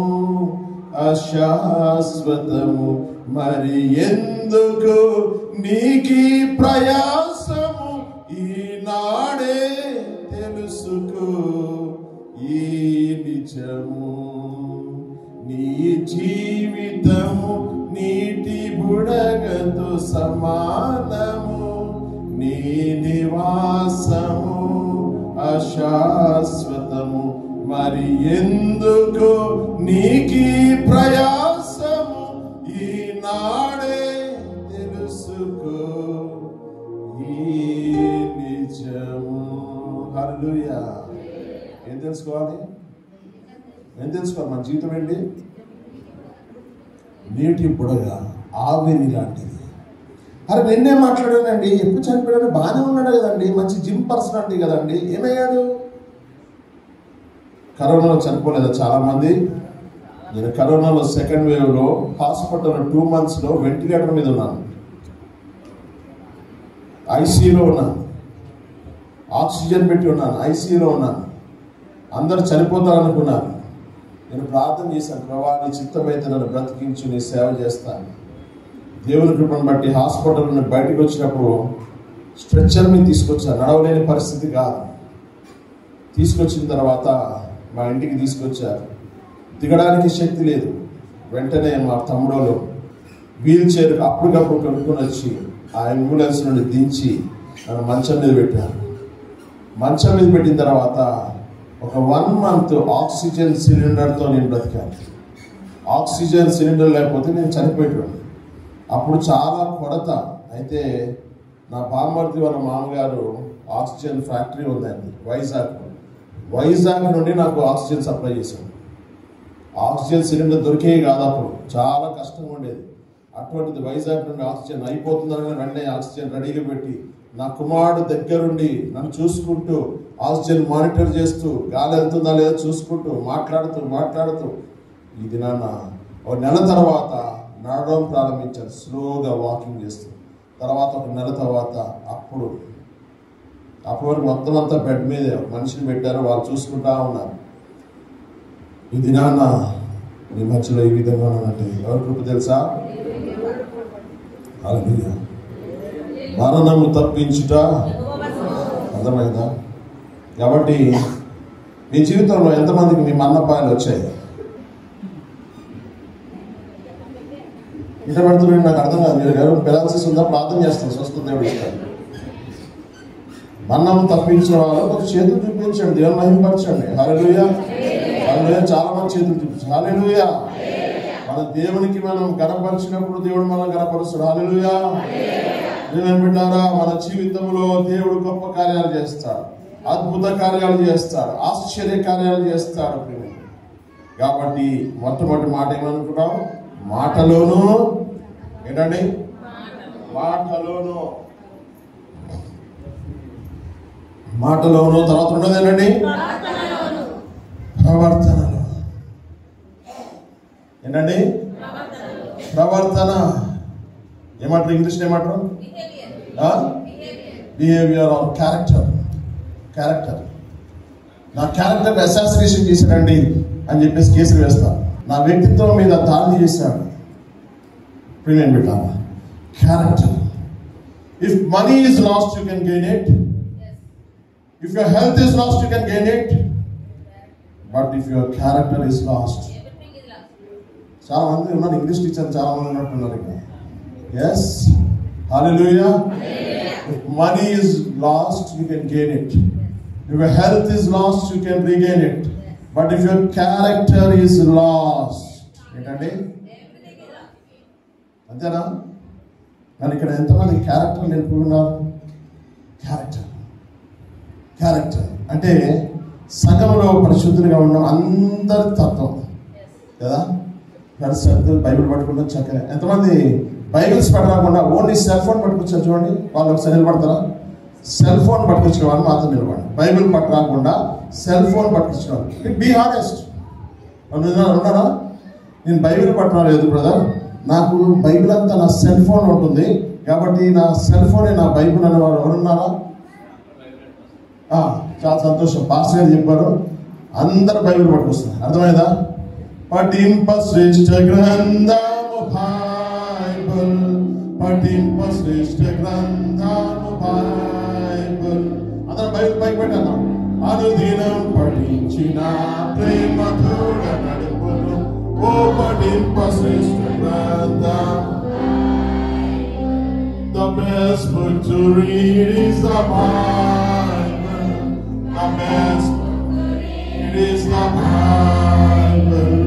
అశాశ్వతము, మరి ఎందుకు నీకి ప్రయాసము? ఈనాడే తెలుసుకో ఈ నిజము, నీ జీవితము నీటి బుడగతో సమానము, నీ నివాసము అశాశ్వతము, మరి ఎందుకు నీకి ప్రయాసము? ఈనాడే తెలుసుకో ఈ నిజము. హల్లెలూయా. ఏం తెలుసుకోవాలి? ఏం తెలుసుకోవాలి? మన జీవితం ఏంటి? నీటి బుడగ, ఆవిరి లాంటిది. అరే నిన్నే మాట్లాడానండి, ఎప్పుడు చనిపోయాడు, బాగానే ఉన్నాడు కదండి, మంచి జిమ్ పర్సనాలిటీ కదండి, ఏమయ్యాడు? కరోనాలో చనిపోలేదా చాలామంది? నేను కరోనాలో సెకండ్ వేవ్లో హాస్పిటల్లో 2 months వెంటిలేటర్ మీద ఉన్నాను, ఐసీయూలో ఉన్నాను, ఆక్సిజన్ పెట్టి ఉన్నాను, ఐసీయూలో ఉన్నాను. అందరూ చనిపోతారనుకున్నాను. నేను ప్రార్థన చేశాను, ప్రభా నీ చిత్తమైతే నన్ను బ్రతికించి నీ సేవ చేస్తాను. దేవుని కృపను బట్టి హాస్పిటల్ నుండి బయటకు వచ్చినప్పుడు స్ట్రెచ్చర్ మీద తీసుకొచ్చాను, నడవలేని పరిస్థితి కాదు. తీసుకొచ్చిన తర్వాత మా ఇంటికి తీసుకొచ్చారు, దిగడానికి శక్తి లేదు. వెంటనే మా తమ్ముడోళ్ళు వీల్ చైర్ అప్పటికప్పుడు కొనుక్కొని వచ్చి ఆ అంబులెన్స్ నుండి దించి నన్ను మంచం మీద పెట్టారు. మంచం మీద పెట్టిన తర్వాత ఒక 1 month ఆక్సిజన్ సిలిండర్తో నేను బ్రతికాను. ఆక్సిజన్ సిలిండర్ లేకపోతే నేను చనిపోయాను. అప్పుడు చాలా కొరత. అయితే నా బామ్మర్ది వాళ్ళ మామగారు ఆక్సిజన్ ఫ్యాక్టరీ ఉందండి వైజాగ్ నుండి నాకు ఆక్సిజన్ సప్లై చేశాను. ఆక్సిజన్ సిలిండర్ దొరికేవి కాదు, అప్పుడు చాలా కష్టంగా ఉండేది. అటువంటిది వైజాగ్ నుండి ఆక్సిజన్ అయిపోతుందని వెంటనే ఆక్సిజన్ రెడీగా పెట్టి నా కుమారుడు దగ్గరుండి నన్ను చూసుకుంటూ ఆక్సిజన్ మానిటర్ చేస్తూ గాలి వెళ్తుందా లేదా చూసుకుంటూ మాట్లాడుతూ ఇది నాన్న 1 నెల తర్వాత నడవడం ప్రారంభించాను, స్లోగా వాకింగ్ చేస్తూ. తర్వాత 1 నెల తర్వాత అప్పుడు వరకు మొత్తం అంతా బెడ్ మీద మనిషిని పెట్టారు, వాళ్ళు చూసుకుంటా ఉన్నారు. ఇది నాన్న నీ మధ్యలో ఈ విధంగా ఉన్నానంటే ఎవరి కృప తెలుసా? హల్లెలూయా. మరణము తప్పించుట అర్థమైందా? కాబట్టి మీ జీవితంలో ఎంతమందికి మీ మన్నపాయాలు వచ్చాయి? ఇంట పెడుతున్నాడు, నాకు అర్థం కాదు. మీరు ఎవరు పెరాలసిస్ ఉందా? ప్రార్థన చేస్తాను, స్వస్థత దేవుడు ఇస్తాడు. మరణం తప్పించిన వాళ్ళు ఒక చేతులు చూపించండి, దేవుని మహిమపరచండి. హల్లెలూయా. హల్లెలూయా. చాలా మంది చేతులు చూపించండి. హల్లెలూయా. మన దేవునికి మనం గణపరిచినప్పుడు దేవుడు మనం గణపరుస్తాడు. హల్లెలూయా. దేవుని బిడ్డలారా, మన జీవితంలో దేవుడు గొప్ప కార్యాలు చేస్తాడు, అద్భుత కార్యాలు చేస్తాడు, ఆశ్చర్య కార్యాలు చేస్తాడు. కాబట్టి మొట్టమొదటి మాట ఏమనుకున్నాం? మాటలోను ఏంటండి? మాటలోను తర్వాత ఉండదు ఏంటండి? ప్రవర్తనలో. ఏంటండి? ప్రవర్తన. ఏమంటారు ఇంగ్లీష్? ఏమంటారు? Behaviour or character. నా క్యారెక్టర్ అసాసినేషన్ చేశాడండి అని చెప్పేసి కేసులు వేస్తాను. నా వ్యక్తిత్వం మీద దాడి చేశాడు. ప్రియమైన బిడ్డలారా, character. If money is lost you can gain it. If your health is lost you can gain it. But if your character is lost. చాలా మంది ఉన్నారు, ఇంగ్లీష్ టీచర్ చాలా మంది ఉన్నట్టున్నారు ఇక్కడ. Yes, hallelujah. If money is lost, you can gain it. If your health is lost, you can regain it. But if your character is lost, ఏంటండి? అంతేనా? కానీ ఇక్కడ ఎంతమంది క్యారెక్టర్ నేర్పుకున్నారు? క్యారెక్టర్ అంటే సంఘంలో పరిశుద్ధులుగా ఉన్న అందరి తత్వం కదా. బైబిల్ పట్టుకుంటూ చక్కగా ఎంతమంది బైబిల్స్ పట్టకుండా ఓన్లీ సెల్ ఫోన్ పట్టుకొచ్చారు చూడండి. వాళ్ళు ఒకసారి నిలబడతారా? సెల్ ఫోన్ పట్టుకొచ్చిన వాళ్ళు మాత్రం నిలబడండి. బైబిల్ పట్టకుండా సెల్ ఫోన్ పట్టుకొచ్చిన వాళ్ళు. Be honest. ఉన్నారా? నేను బైబిల్ పట్టలేదు బ్రదర్, నాకు బైబిల్ అంతా నా సెల్ ఫోన్ ఉంటుంది కాబట్టి నా సెల్ ఫోనే నా బైబిల్ అనేవారు ఎవరున్నారా? చాలా సంతోషం. పాస్టర్ గారు చెప్పారు, అందరు బైబిల్ పట్టుకొస్తున్నారు. అర్థమైందా? పఠింప శ్రేష్ఠ గ్రంథము బైబిల్, పఠింప శ్రేష్ఠ గ్రంథము బైబిల్. అందరూ బైబిల్ పైకి పెట్టాను. అనుదినం పఠించిన ప్రేమ తోడ నడుపును, ఓ పఠింప శ్రేష్ఠ గ్రంథం. The best book to read is the Bible. The best book to read is the Bible.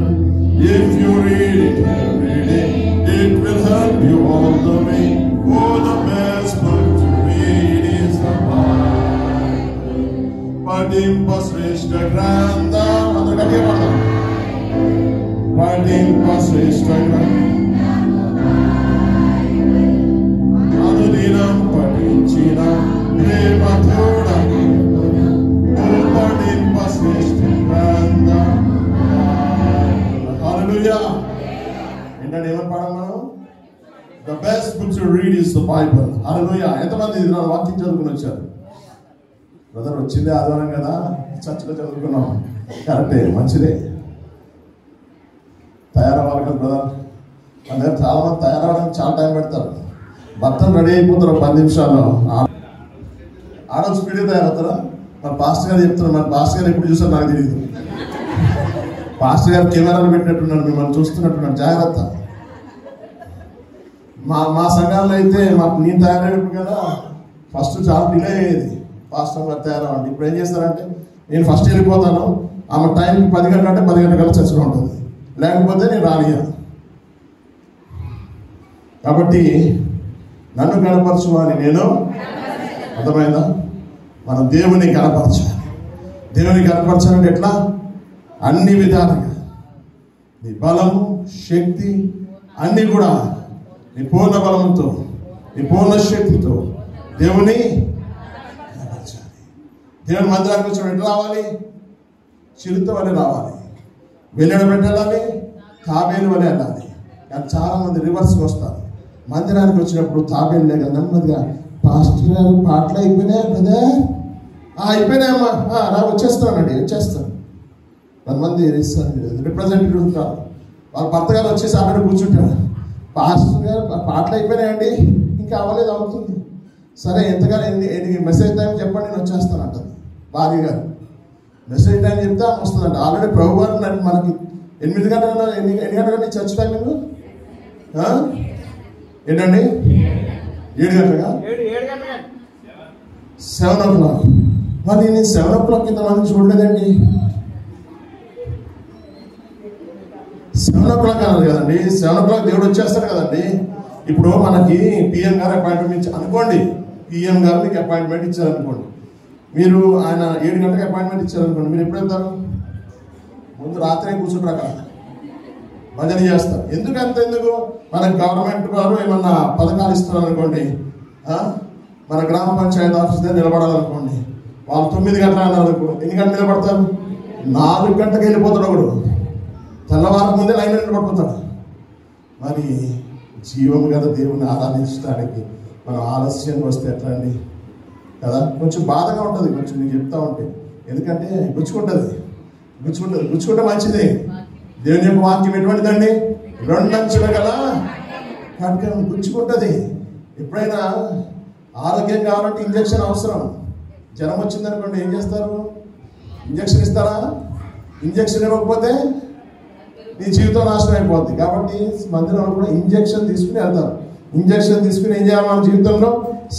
If you read it every day, it will help you all the way. Oh, the best book to read is the Bible. Padimpa Shrestha Grandam. Andar gatti padam. Padimpa Shrestha Grandam. ఏంటంటే ఏమని పాడాం మనం? The best book to read is the Bible. Hallelujah. ఎంతమంది ఇది వాక్యం చదువుకుని వచ్చారు? Brother వచ్చిందే ఆదివారం కదా, చర్చలో చదువుకున్నాం. కరెక్టే, మంచిదే. తయారవ్వాలి కదా బ్రదర్. మన దగ్గర చాలా మంది తయారవడానికి చాలా టైం పెడతారు. భర్తలు రెడీ అయిపోతారు 10 నిమిషాల్లో. ఆడవాళ్ళు స్పీడ్గా తయారవుతారా? మన పాస్టర్ గారు చెప్తున్నారు. మన పాస్టర్ గారు ఎప్పుడు చూసారు నాకు తెలియదు. పాస్టర్ గారు కెమెరాలు పెట్టినట్టున్నాడు, మిమ్మల్ని చూస్తున్నట్టున్నాడు. జాగ్రత్త. మా సంఘాల్లో అయితే నేను తయారయ్యేప్పుడు కదా ఫస్ట్ చాలా డిలే అయ్యేది. పాస్టర్ గారు తయారవ్వండి. ఇప్పుడు ఏం చేస్తారంటే నేను ఫస్ట్ వెళ్ళిపోతాను, ఆమె టైంకి 10 గంటలు అంటే 10 గంటల కల్లా చర్చలో ఉంటుంది, లేకపోతే నేను రానియా. కాబట్టి నన్ను కనపరచు అని నేను, అర్థమైందా? మనం దేవుని కనపరచాలి. దేవుని కనపరచాలంటే ఎట్లా? అన్ని విధాలుగా నీ బలము, శక్తి అన్నీ కూడా నీ పూర్ణ బలంతో, నీ పూర్ణ శక్తితో దేవుని కనపరచాలి. దేవుని మందిరానికి వచ్చిన ఎట్లా రావాలి? చిరుత వలె రావాలి, వెళ్ళడం పెట్టాలి, తాబేలు వలె వెళ్ళాలి. కానీ చాలా మంది రివర్స్కి వస్తారు. మందిరానికి వచ్చినప్పుడు తాబేలు లేక నెమ్మదిగా, పాస్టర్ గారు పాటలు అయిపోయినాయా బ్రదర్? అయిపోయినాయమ్మా, నాకు వచ్చేస్తాను. కొంతమంది రిప్రజెంటేటివ్ ఉంటారు, వాళ్ళ భర్త గారు వచ్చేసి అక్కడ కూర్చుంటారు. పాస్టర్ గారు పాటలు అయిపోయినాయండి, ఇంకా అవ్వలేదు, అవుతుంది. సరే ఎంతగానో మెసేజ్ టైం చెప్పండి, నేను వచ్చేస్తాను అంటది భార్య గారు. మెసేజ్ టైం చెప్తే ఆమె వస్తుందంట. ఆల్రెడీ ప్రభు గారు మనకి 8 గంటల ఎన్ని గంటలండి చర్చ్ టైమింగ్? ఏంటండి? 7 గంటలుగా? 7 o'clock. మరి నేను 7 o'clock ఇంతమంది చూడలేదండి. 7 o'clock అన్నారు కదండి. 7 o'clock దేవుడు వచ్చేస్తాడు కదండి. ఇప్పుడు మనకి పిఎం గారు అపాయింట్మెంట్ అనుకోండి, పిఎం గారు మీకు అపాయింట్మెంట్ ఇచ్చారనుకోండి, మీరు ఆయన 7 గంటలకు అపాయింట్మెంట్ ఇచ్చారనుకోండి, మీరు ఎప్పుడు వెళ్తారు? ముందు రాత్రి కూర్చుంటారు, అక్కడ భజన చేస్తారు. ఎందుకు మనకు గవర్నమెంట్ వారు ఏమన్నా పథకాలు ఇస్తున్నారు అనుకోండి, మన గ్రామ పంచాయతీ ఆఫీస్ దగ్గర నిలబడాలనుకోండి, వాళ్ళు 9 గంటలు అన్నారు అనుకో, ఎన్ని గంటలు నిలబడతారు? 4 గంటలకు వెళ్ళిపోతాడు ఒకడు, తెల్లవారికి ముందే లైన్ నిలబడిపోతాడు. మరి జీవం కదా దేవుని ఆరాధించడానికి మనం ఆలస్యంగా వస్తే ఎట్లా అండి కదా? కొంచెం బాధగా ఉంటుంది, కొంచెం నేను చెప్తా ఉంటే. ఎందుకంటే గుచ్చుకుంటే మంచిదే. దేవుని యొక్క వాక్యం ఎటువంటిదండి? 2 అంచుల గల ఖడ్గం, గుచ్చుకుంటుంది. ఎప్పుడైనా ఆరోగ్యం కావాలంటే ఇంజక్షన్ అవసరం. జ్వరం వచ్చిందనుకోండి, ఏం చేస్తారు? ఇంజక్షన్ ఇస్తారా? ఇంజక్షన్ ఇవ్వకపోతే నీ జీవితం నాశనం అయిపోద్ది. కాబట్టి మందిరంలో కూడా ఇంజక్షన్ తీసుకుని వెళ్తారు. ఇంజక్షన్ తీసుకుని ఏం చేయాలి? మన జీవితంలో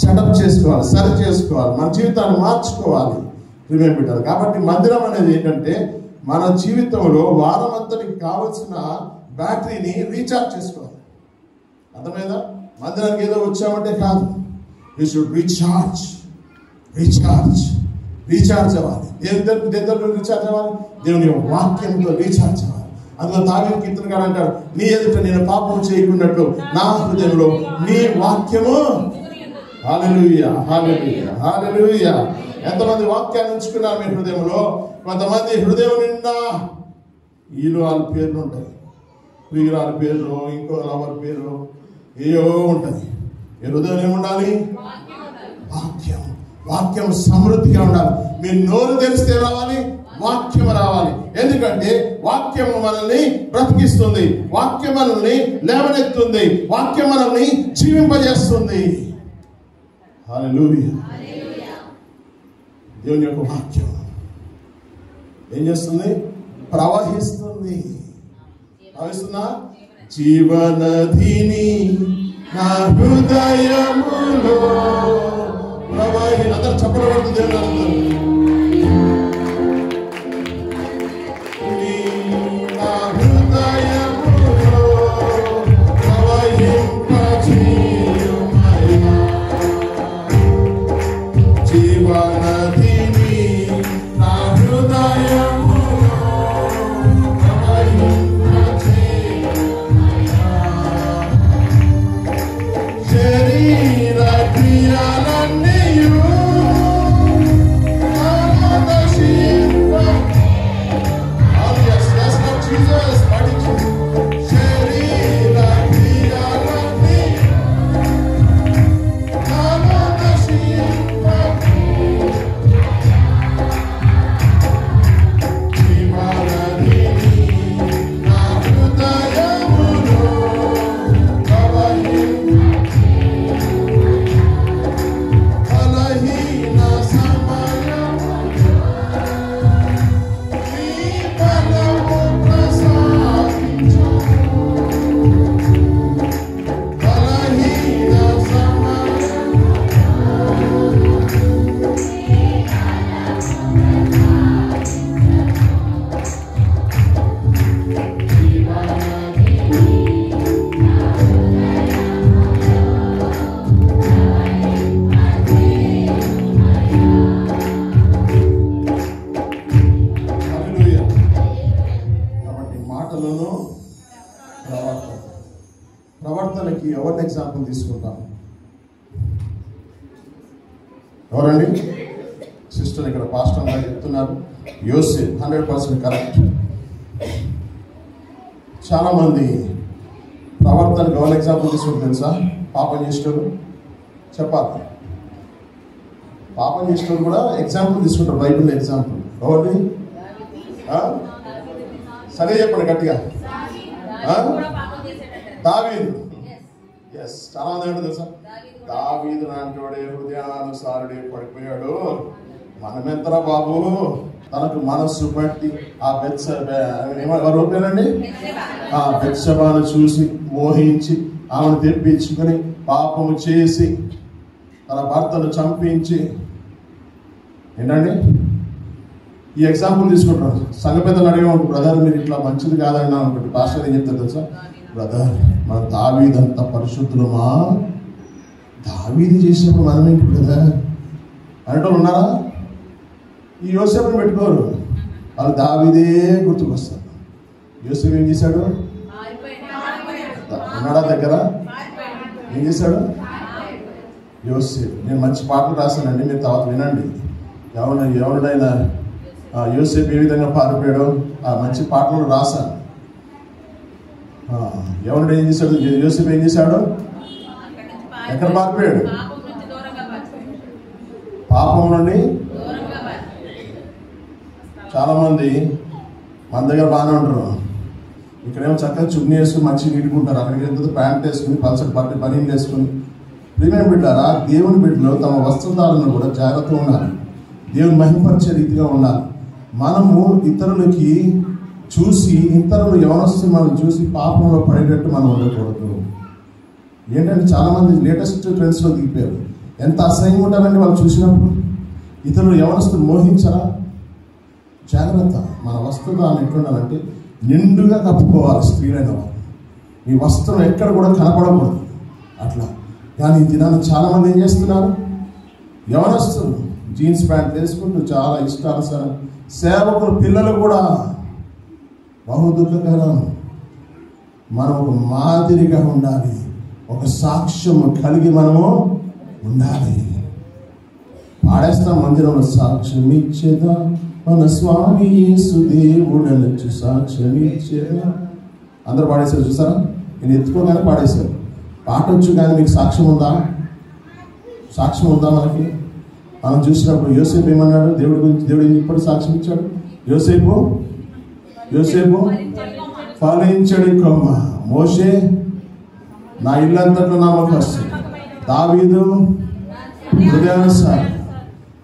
సెటప్ చేసుకోవాలి, సరి చేసుకోవాలి, మన జీవితాన్ని మార్చుకోవాలి, ప్రిపేర్ పెట్టాలి. కాబట్టి మందిరం అనేది ఏంటంటే మన జీవితంలో వారం అంతటికి కావలసిన బ్యాటరీని రీఛార్జ్ చేసుకోవాలి. అర్థమైందా? మందిరానికి ఏదో వచ్చామంటే కాదు, యూ షుడ్ రీఛార్జ్ అవ్వాలి. దేంతో రీఛార్జ్ అవ్వాలి? దేవుని వాక్యంతో రీఛార్జ్ అవ్వాలి. అందులో దావీదు కీర్తనకారుడు అంటాడు, నీ ఎదుట నేను పాపం చేయకున్నట్లు నా హృదయంలో నీ వాక్యము. హల్లెలూయా, హల్లెలూయా, హల్లెలూయా. ఎంతమంది వాక్యాన్ని ఉంచుకున్నారు మీ హృదయంలో? కొంతమంది హృదయం నిండా వీళ్ళు వాళ్ళ పేర్లు ఉంటాయి, ప్రియురాల పేర్లు, ఇంకో లవర్ పేర్లు, ఏయో ఉంటాయి. ఈ హృదయం ఏముండాలి? వాక్యం సమృద్ధిగా ఉండాలి. మీ నోరు తెలిస్తే రావాలి, వాక్యం రావాలి. ఎందుకంటే వాక్యం మనల్ని బ్రతికిస్తుంది, వాక్యం మనల్ని లేవనెత్తుంది, వాక్యం మనల్ని జీవింపజేస్తుంది. హల్లెలూయా. దేవుని యొక్క వాక్యం ఏం చేస్తుంది? ప్రవహిస్తుందా? జీవనదిని నా హృదయములో అందరూ చప్పట్లు పడుతుంది. ప్రవర్తనకి ఎవరిని ఎగ్జాంపుల్ తీసుకుంటాం? ఎవరండి? సిస్టర్ ఇక్కడ పాస్టర్ గారు చెప్తున్నారు, యోసేపు 100% కరెక్ట్. చాలా మంది ప్రవర్తనకు ఎవరు ఎగ్జాంపుల్ తీసుకుంటారు తెలుసా? పాపం చేసేటోళ్ళు. చెప్పాలి, పాపం చేసేటోళ్ళు కూడా ఎగ్జాంపుల్ తీసుకుంటారు. బైబిల్ ఎగ్జాంపుల్ ఎవరిని? సరే చెప్పండి గట్టిగా. దావీదు. ఎస్, చాలా మంది ఏంటో తెలుసా? దావీదు లాంటివాడే హృదయానుసారుడే పడిపోయాడు. మనమెంతరా బాబు? తనకు మనస్సు బట్టి ఆ బెత్షెబానండి, ఆ బెత్షెబాను చూసి మోహించి ఆమెను తెప్పించుకుని పాపము చేసి తన భర్తను చంపించి, ఏంటండి ఈ ఎగ్జాంపుల్ తీసుకుంటున్నాను. సంఘ పెద్దలు అడిగే ఉంటుంది, బ్రదర్ మీరు ఇట్లా మంచిది కాదన్నా అనుకుంటే పాస్టర్ ఏం చెప్తారు తెలుసా? బ్రదర్ మన దావీదంత పరిశుద్ధులమా? దావీదు చేసినప్పుడు మనమేంటి బ్రదర్ అనేటోళ్ళు ఉన్నారా? ఈ యోసేపుని పెట్టుకోరు, వాళ్ళు దావీదే గుర్తుకొస్తారు. యోసేపు ఏం చేశాడు? ఉన్నాడా దగ్గర? ఏం చేశాడు యోసేపు? నేను మంచి పాటలు రాశానండి, మీరు తర్వాత వినండి. ఎవరినైనా యోసేపు ఏ విధంగా పారిపోయాడో ఆ మంచి పాటలు రాశాను. ఎవరు ఏం చేశాడు? యోసేపు ఏం చేశాడు? ఎక్కడ పారిపోయాడు? పాపం నుండి. చాలా మంది మన దగ్గర బాగానే ఉంటారు, ఇక్కడేమో చక్కగా చున్నీ వేసుకుని మంచిగా నీటుకుంటారు, అక్కడికి వెళ్తే ప్యాంట్ వేసుకుని పల్సటి బనీలు వేసుకుని. ప్రియమైన బిడ్డారా, దేవుని బిడ్డలు తమ వస్త్రధారణను కూడా జాగ్రత్తగా ఉండాలి, దేవుని మహిమపరిచే రీతిగా ఉండాలి. మనము ఇతరులకి చూసి, ఇతరులు యవనస్తులు మనం చూసి పాపంలో పడేటట్టు మనం ఉండకూడదు. ఏంటంటే చాలామంది లేటెస్ట్ ట్రెండ్స్లో దిగిపోయారు. ఎంత అసహ్యంగా ఉంటారండి వాళ్ళు చూసినప్పుడు. ఇతరులు యవనస్తులు మోహించరా? జాగ్రత్త. మన వస్త్రధారణ ఎట్లుండాలంటే నిండుగా కప్పుకోవాలి. స్త్రీలైన వాళ్ళు మీ వస్త్రం ఎక్కడ కూడా కనపడకూడదు అట్లా. కానీ ఈ దినాన్ని చాలామంది ఏం చేస్తున్నారు? యవనస్తులు జీన్స్ ప్యాంట్ వేసుకుంటూ చాలా ఇష్టానుసారం. సేవకులు పిల్లలు కూడా బహు దుఃఖకరం. మనం ఒక మాదిరిగా ఉండాలి, ఒక సాక్ష్యం కలిగి మనము ఉండాలి. పాడేస్తాం మందిరంలో, సాక్ష్యం ఇచ్చేదా మన స్వామి యేసు దేవుడనొచ్చు సాక్ష్యం ఇచ్చేదా. అందరూ పాడేశారు చూసారా? నేను ఎత్తుకోగానే పాడేశారు. పాట వచ్చు కానీ మీకు సాక్ష్యం ఉందా? సాక్ష్యం ఉందా మనకి? మనం చూసినప్పుడు యోసేపు ఏమన్నాడు? దేవుడి గురించి దేవుడు ఏం చెప్పాడు? సాక్ష్యం ఇచ్చాడు. యోసేపు ఫలించడి కొమ్మ, మోషే నా ఇల్లంతట్లో నమ్మకస్తు, దావీదు హృదయానుసారి,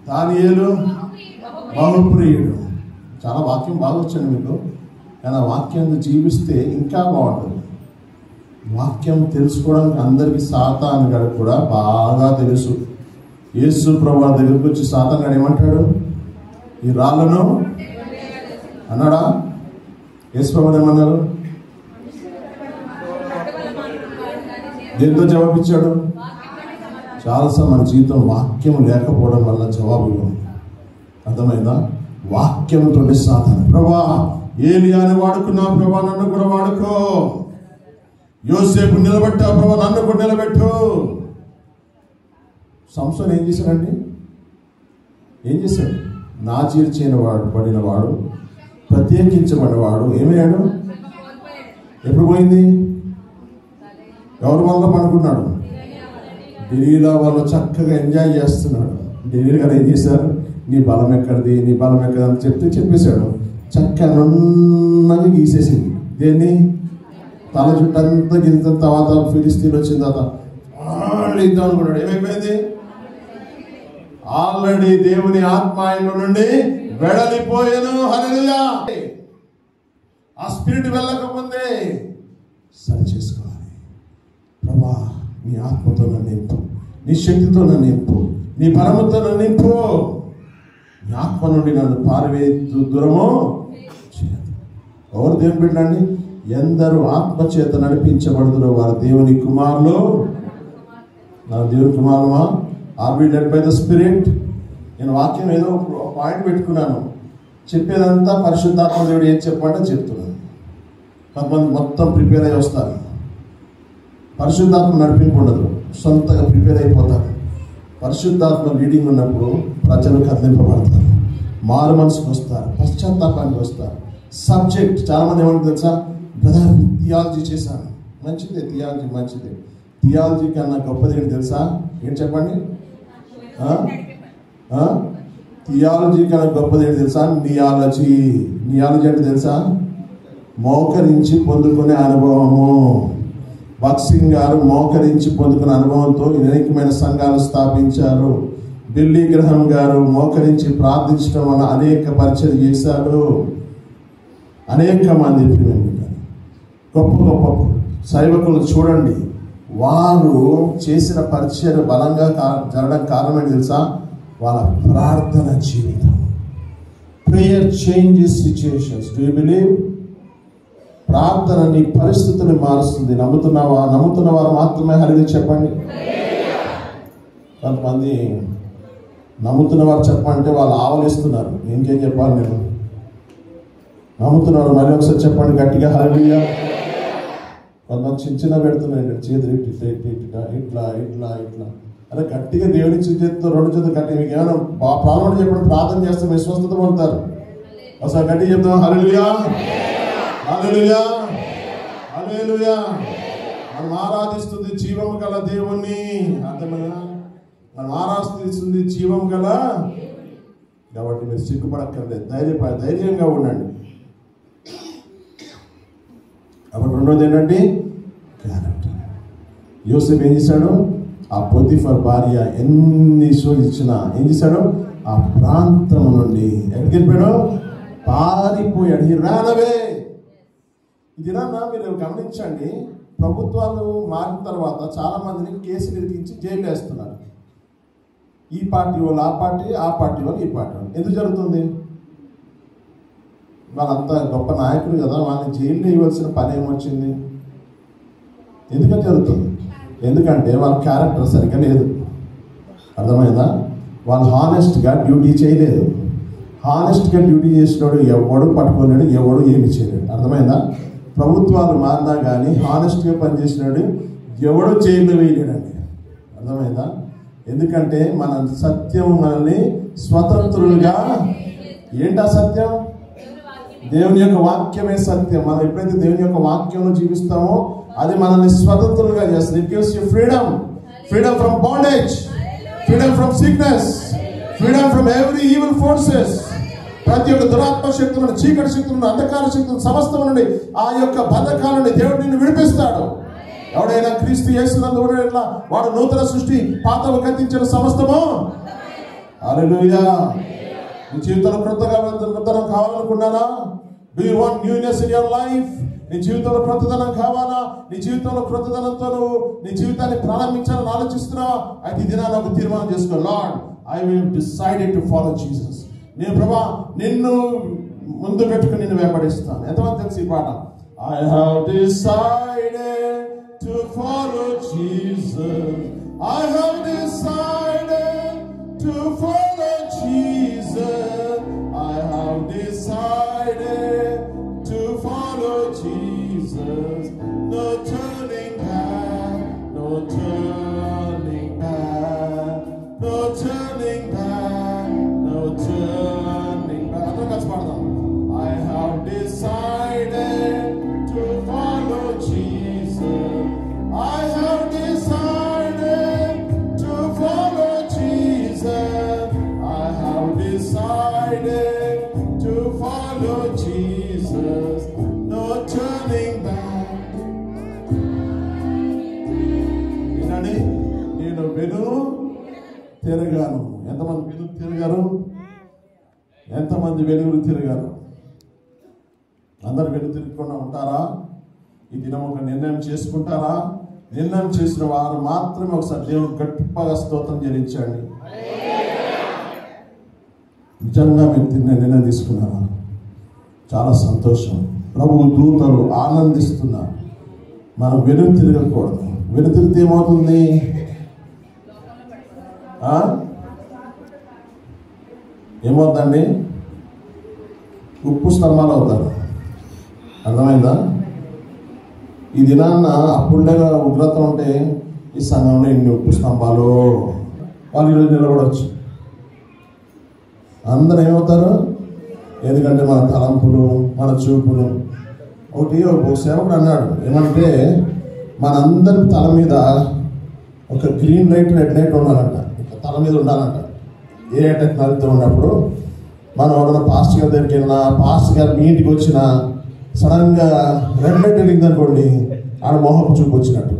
దానియేలు బహుప్రియుడు. చాలా వాక్యం బాగా వచ్చండి మీకు, కానీ ఆ వాక్యాన్ని జీవిస్తే ఇంకా బాగుంటుంది. వాక్యం తెలుసుకోవడానికి అందరికీ సాతాను గారు కూడా బాగా తెలుసు. యేసు ప్రభువు దగ్గరికి వచ్చి సాతాను గారు ఏమంటాడు? ఈ రాళ్ళను అన్నాడా? యేసు ప్రభువు ఏమన్నారు? దేంతో జవాబిచ్చాడు? చాలాసార్లు మన జీవితం వాక్యం లేకపోవడం వల్ల జవాబు ఇవ్వం. అర్థమైందా? వాక్యంతో సాధన. ప్రభా ఏలియాని వాడుకున్నా, ప్రభా నన్ను కూడా వాడుకో. యోసేపు నిలబెట్టా, ప్రభా నన్ను కూడా నిలబెట్టు. సంసోను ఏం చేశాడండి? ఏం చేశాడు? నాజీర్ పడినవాడు, ప్రత్యేకించబడినవాడు ఏమయ్యాడు? ఎప్పుడు పోయింది? ఎవరి వల్ల పడుకున్నాడు? ఢిల్లీలో వాళ్ళు చక్కగా ఎంజాయ్ చేస్తున్నాడు. ఢిల్లీ గారు ఏం చేశారు? నీ బలం ఎక్కడిది, నీ బలం ఎక్కడి అని చెప్పేశాడు. చక్కగా నున్నగా గీసేసింది. దేన్ని? తల చుట్టంతా గిరిన తర్వాత ఫిలిస్తీన్లు వచ్చిన తర్వాత ఇద్దాం అనుకున్నాడు. ఏమైపోయింది? ఆల్రెడీ దేవుని ఆత్మ ఆయన నుండి వెడలిపోయాను. హల్లెలూయా. ఆ స్పిరిట్ వెళ్ళకముందే సరి చేసుకోవాలి. ప్రభా నీ ఆత్మతో నన్ను నింపు, నీ శక్తితో నన్ను నింపు, నీ బలముతో నన్ను నింపు. నీ ఆత్మ నుండి నన్ను పారవేత్తు దూరము చేయదు. ఎవరు దేవుని బిడ్డలండి? ఎందరూ ఆత్మ చేత నడిపించబడుతున్న వారు దేవుని కుమారులు. నా దేవుని కుమారుమా? Are we led by the spirit? నేను వాక్యం ఏదో పాయింట్ పెట్టుకున్నాను, చెప్పేదంతా పరిశుద్ధాత్మ దేవుడు ఏం చెప్పమంటే చెప్తున్నాను. కొంతమంది మొత్తం ప్రిపేర్ అయ్యి వస్తారు, పరిశుద్ధాత్మ నడిపింపు ఉండదు, సొంతగా ప్రిపేర్ అయిపోతారు. పరిశుద్ధాత్మ లీడింగ్ ఉన్నప్పుడు ప్రజలు కదిలింపబడతారు, మారు మనసుకు వస్తారు, పశ్చాత్తాపానికి వస్తారు. సబ్జెక్ట్ చాలామంది ఏమంటారు తెలుసా, బ్రదర్ థియాలజీ చేశాను, మంచిదే, థియాలజీ మంచిదే. థియాలజీ కన్నా గొప్పది ఏంటి తెలుసా? ఏంటి చెప్పండి? థియాలజీ కన్నా గొప్పది ఏంటి తెలుసా? నియాలజీ. నియాలజీ అంటే తెలుసా? మోకరించి పొందుకునే అనుభవము. భక్సింగ్ గారు మోకరించి పొందుకునే అనుభవంతో అనేకమైన సంఘాలు స్థాపించారు. బిల్లీ గ్రహం గారు మోకరించి ప్రార్థించడం వల్ల అనేక పరిచయం చేశారు. అనేక మంది గొప్ప గొప్ప సేవకులు చూడండి, వారు చేసిన పరిచయం బలంగా జరగడం కారణం ఏంటి తెలుసా? వాళ్ళ ప్రార్థన జీవితం. Prayer changes situations. Do you believe? ప్రార్థన నీ పరిస్థితిని మారుస్తుంది. నమ్ముతున్నావా? నమ్ముతున్న వారు మాత్రమే హల్లెలూయా చెప్పండి. కొంతమంది నమ్ముతున్న వారు చెప్పంటే వాళ్ళు ఆవలిస్తున్నారు. ఇంకేం చెప్పాలి నేను? నమ్ముతున్నారు మళ్ళీ ఒకసారి చెప్పండి గట్టిగా హల్లెలూయా. కొంతమంది చిన్న పెడుతున్నాయి, చేతులు ఇట్లా ఇట్లా ఇట్లా ఇట్లా ఇట్లా. అదే గట్టిగా దేవుని చేతితో రెండు చేతులు గట్టి. మీకు ఏమైనా ప్రాబ్లం చెప్పండి, ప్రార్థన చేస్తే మీరు స్వస్థత పొందుతారు. ఒకసారి గట్టిగా చెప్తాం హల్లెలూయా, హల్లెలూయా, హల్లెలూయా. మనం ఆరాధిస్తుంది జీవం గల దేవుణ్ణి. అర్థమైనా? మనం ఆరాధిస్తుంది జీవం గల, కాబట్టి మీరు సిగ్గుపడక్కర్లేదు, ధైర్యంగా ఉండండి. అప్పుడు రెండోది ఏంటంటే క్యారెక్టర్. యోసేపు ఏం చేశాడు? ఆ పొతిఫర్ భార్య ఎన్ని శోధించినా ఏం చేశాడు? ఆ ప్రాంతం నుండి ఎక్కడికి వెళ్ళిపోయాడు? పారిపోయాడు. హి ran away. ఇది మీరు గమనించండి, ప్రభుత్వాలు మారిన తర్వాత చాలా మందిని కేసులు ఇరికించి జైలు వేస్తున్నారు. ఈ పార్టీ వాళ్ళు ఆ పార్టీ, ఆ పార్టీ వాళ్ళు ఈ పార్టీ వాళ్ళు. ఎందుకు జరుగుతుంది? వాళ్ళంతా గొప్ప నాయకులు కదా, వాళ్ళని జైల్లో ఇవ్వాల్సిన పని ఏమొచ్చింది? ఎందుకని జరుగుతుంది? ఎందుకంటే వాళ్ళ క్యారెక్టర్ సరిగ్గా లేదు. అర్థమైందా? వాళ్ళు హానెస్ట్గా డ్యూటీ చేయలేదు. హానెస్ట్గా డ్యూటీ చేసినాడు ఎవడు పట్టుకోలేడు, ఎవడు ఏమి చేయలేడు. అర్థమైందా? ప్రభుత్వాలు మారినా కానీ హానెస్ట్గా పనిచేసినాడు ఎవడో జైల్లో వేయలేడండి. అర్థమైందా? ఎందుకంటే మన సత్యం మనల్ని స్వతంత్రులుగా, ఏంటా సత్యం? దేవుని యొక్క వాక్యమే సత్యం. మనం ఎప్పుడైతే దేవుని యొక్క వాక్యంలో జీవిస్తామో అది మనల్ని స్వతంత్రులుగా చేస్తుంది. It gives you freedom. Freedom from bondage, freedom from sickness, freedom from every evil forces. ప్రతి ఒక్క దురాత్మ శక్తులను, చీకటి శక్తులను, అంధకార శక్తులను, సమస్తం నుండి ఆ యొక్క బంధకాల నుండి దేవుడు నిన్ను విడిపిస్తాడు. ఎవడైనా క్రీస్తు యేసునందు ఉండేట్లా వాడు నూతన సృష్టి, పాతలు కత్తించిన సమస్తము. హల్లెలూయా. నీ జీవితంలో క్రొత్తగా నూతనం కావాలనుకున్నారా? Do you want newness in your life? నీ జీవితంలో క్రొత్తదనం కావాలా? నీ జీవితంలో క్రొత్తదనంతో నువ్వు నీ జీవితాన్ని ప్రారంభించాలని ఆలోచిస్తున్నావా? అయితే ఈ దినాన్ని ఒక తీర్మానం చేసుకో. Lord, I will decided to follow Jesus. నేను ప్రభా నిన్ను ముందు పెట్టుకుని నిన్ను వెంబడిస్తాను. ఎంతమంది తెలుసు ఈ పాట? I have decided to follow Jesus. I have decided to follow Jesus. I have decided to follow Jesus. No turning back, no turning back, no turning back, no turning back. I have decided to follow Jesus. I have decided to follow Jesus. I have decided to follow Jesus. No turning back. వినండి, నేను వెను తిరగాను. ఎంతమంది వెను తిరగారు? ఎంతమంది వెలుగులు తిరగారు? అందరు వెను తిరగకుండా ఉంటారా? ఈ దినం ఒక నిర్ణయం చేసుకుంటారా? నిర్ణయం చేసిన వారు మాత్రమే ఒకసారి దేవుడు గట్టిగా స్తోత్రం చెల్లించండి. నిజంగా మీరు నిర్ణయం తీసుకున్నారా? చాలా సంతోషం. ప్రభువు దూతలు ఆనందిస్తున్నారు. మనం వెను తిరగకూడదు. వెను తిరిగితే ఏమవుతుంది? ఏమవుతుందండి? ఉప్పు స్తంభాలు అవుతారు. అర్థమైందా? ఈ దినాన్న అప్పుడుగా ఉగ్రత ఉంటే ఈ సంఘంలో ఎన్ని ఉప్పు స్తంభాలు వాళ్ళు ఈరోజు నిలబడవచ్చు. అందరూ ఏమవుతారు? ఎందుకంటే మన తలంపులు, మన చూపులు. ఒక సేవకుడు అన్నాడు ఏమంటే, మనందరి తల మీద ఒక గ్రీన్ లైట్, రెడ్ లైట్ ఉండాలంట. తల మీద ఉండాలంట. ఏ టెక్నాలజీతో ఉన్నప్పుడు మనం ఎవరైనా పాస్టర్ గారి దగ్గరికి వెళ్ళినా, పాస్టర్ గారు మీ ఇంటికి వచ్చినా సడన్గా రెడ్ లైట్ వెలిగింది అనుకోండి, ఆడ మోహపు చూపు వచ్చినట్టు.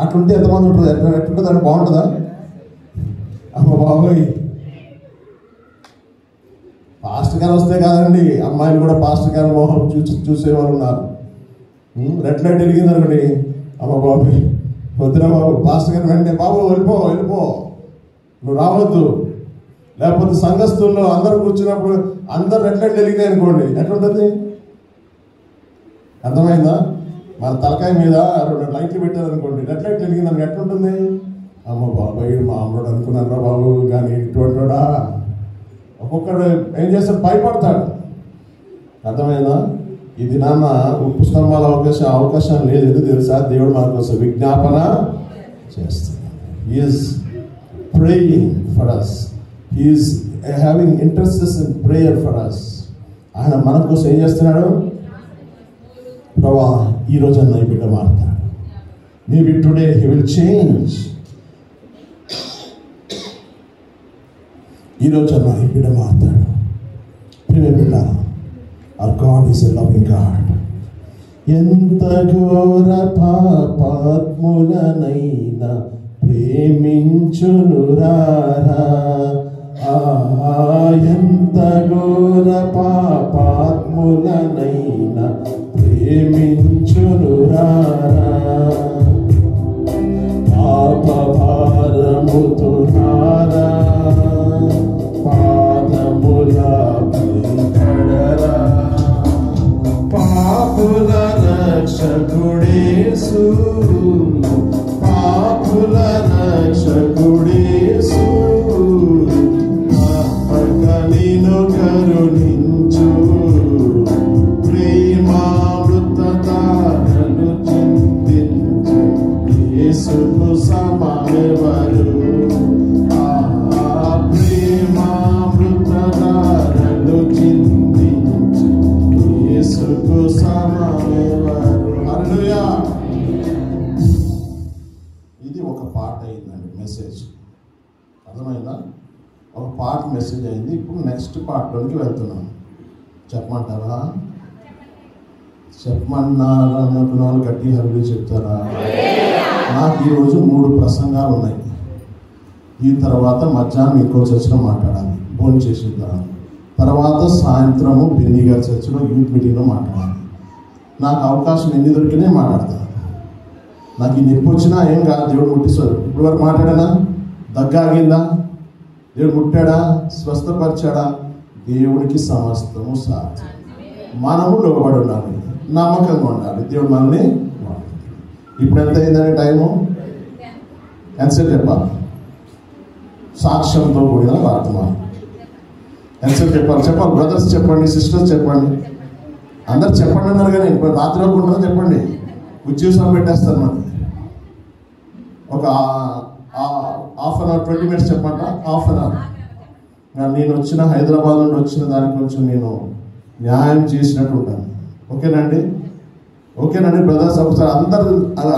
అట్లుంటే ఎంతమంది ఉంటుంది? ఎట్లుంటుంది? అంటే బాగుంటుందా? అమ్మ బాబోయ్, పాస్టర్ గారు వస్తే కాదండి, అమ్మాయిలు కూడా పాస్టర్ గారు మోహం చూసేవాళ్ళు ఉన్నారు. రెడ్ లైట్ వెలిగింది అనుకోండి, అమ్మ బాబు వద్దురా బాబు, పాస్టర్ గారు వెంటనే బాబు వెళ్ళిపో నువ్వు రావద్దు. లేకపోతే సంఘస్థుల్లో అందరూ కూర్చున్నప్పుడు అందరు రెడ్ లైట్ వెలిగినాయి అనుకోండి, ఎట్లుంటుంది? అర్థమైందా? మన తలకాయ మీద 2 లైట్లు పెట్టారనుకోండి, రెడ్ లైట్ వెలిగిందని ఎట్లుంటుంది? అమ్మ బాబాయ్ మామూలు అనుకున్నారా బాబు, కానీ ఇటువంటిడా ఒక్కొక్కడు ఏం చేస్తాడు? భయపడతాడు. అర్థమైందా? ఇది నాన్న ఉప్పు స్తంభాల అవకాశం లేదు. ఎందుకు తెలుసా? దేవుడు మన కోసం విజ్ఞాపన చేస్తాడు. Is praying for us, is having intercession prayer for us. ఆయన మన కోసం ఏం చేస్తున్నాడు? ప్రభా ఈరోజు అన్న ఈ బిడ్డ మారుతాడు. Maybe today he will change. ఈరోజు అన్న ఈ బిడ్డ మారుతాడు. ప్రియ బిడ్డ, our God is a loving God. ఎంత ఘోర పాపాత్ములనైనా ప్రేమించునురారా. ఎంత ఘోర పాపాత్ములనైనా ప్రేమించునురారా. పాప భారముతో నారా పాదములపై పడరా. పాపుల రక్షకుడేసు, పాపుల రక్షకుడేసు, తప్పక నిన్ను కరుణించు. ప్రేమామృతధారను చిందించు. యేసుకు సమమెవరు? ప్రేమామృతధారను చిందించు. యేసుకు సమమెవరు? హల్లెలూయా. ఇది ఒక పాట అయిందండి, మెసేజ్. అర్థమైందా? ఒక పాట మెసేజ్ అయింది. ఇప్పుడు నెక్స్ట్ పార్ట్లోనికి వెళ్తున్నాను. చెప్పమంటారా? చెప్పమన్నారా అనుకున్నాను. గట్టి హల్లు చెప్తారా? నాకు ఈరోజు 3 ప్రసంగాలు ఉన్నాయి. ఈ తర్వాత మధ్యాహ్నం ఇంకో చర్చలో మాట్లాడాలి, భోజనం చేసిన తర్వాత సాయంత్రము బెన్నీ గారి చర్చలో యూత్ మీటింగ్లో మాట్లాడాలి. నాకు అవకాశం ఎన్ని దొరికినాయి మాట్లాడతాను. నాకు ఈ నొప్పి వచ్చినా ఏం కాదు, దేవుడు ముట్టిస్తాడు. ఇప్పుడు వరకు మాట్లాడానా? దగ్గాగిందా? దేవుడు ముట్టాడా? స్వస్థపరిచాడా? దేవుడికి సమస్తము సాధ్యం. మనము లోబడి ఉండాలి, నమ్మకంగా ఉండాలి. దేవుడు మనల్ని. ఇప్పుడు ఎంత అయిందంటే టైము? ఎంతసేపు చెప్పాలి? సాక్ష్యంతో కూడిన వర్తమానం ఎంతసేపు చెప్పాలి? బ్రదర్స్ చెప్పండి, సిస్టర్స్ చెప్పండి, అందరు చెప్పండి అన్నారు. కానీ ఇప్పుడు రాత్రి వరకు ఉంటుందో చెప్పండి, ఉద్యోగం పెట్టేస్తారు. మనకి ఒక హాఫ్ అన్ అవర్ 20 minutes చెప్పండి. హాఫ్ అన్ అవర్ నేను వచ్చిన హైదరాబాద్ నుండి వచ్చిన దానికి కొంచెం నేను న్యాయం చేసినట్టు ఉంటాను. ఓకేనండి? బ్రదర్స్ ఒకసారి అందరు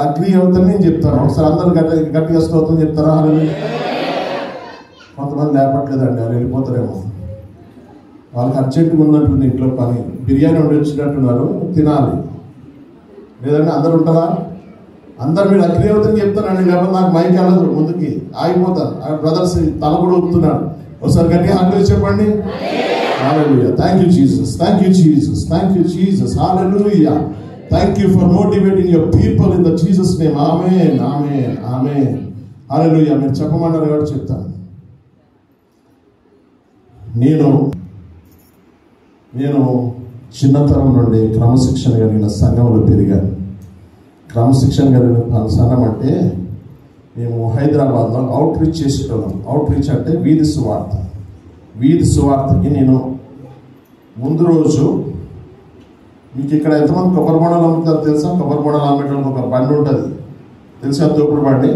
అగ్రీ అవుతారని నేను చెప్తాను. ఒకసారి అందరు గట్టిగా స్తోత్రం చెప్తారా? కొంతమంది లేపట్లేదండి, వాళ్ళు వెళ్ళిపోతారేమో. వాళ్ళకి అర్జెంటుగా ఉన్నట్టుంది ఇంట్లో పని. బిర్యానీ వండి వచ్చినట్టున్నారు, తినాలి. లేదంటే అందరు ఉంటారా? అందరు మీరు అగ్రీ అవుతుందని చెప్తానండి, లేకపోతే నాకు మైక్ వెళ్ళదు, ముందుకి ఆగిపోతాను. బ్రదర్స్ తల కూడా ఊపుతున్నాడు. ఒకసారి గట్టిగా హల్లెలూయా చెప్పండి. Hallelujah. Thank you Jesus, thank you Jesus, thank you Jesus. Hallelujah. Thank you for motivating your people in the Jesus name. Amen, amen, amen. Hallelujah. మీరు చెప్పమన్నారు కాబట్టి చెప్తాను. నేను చిన్నతనం నుండి క్రమశిక్షణ కలిగిన సంఘంలో పెరిగాను. క్రమశిక్షణ కలిగిన సంఘం అంటే మేము హైదరాబాద్లో అవుట్ రీచ్ చేసేటోళ్ళం. అవుట్ రీచ్ అంటే వీధి సువార్త. వీధి సువార్తకి నేను ముందు రోజు మీకు ఇక్కడ ఎంతమంది కొబ్బరి బొండాలు అమ్ముతారు తెలుసా? కొబ్బరి బొండాలు అమ్మేటప్పుడు ఒక బండి ఉంటుంది తెలుసా, తోపుడు బండి.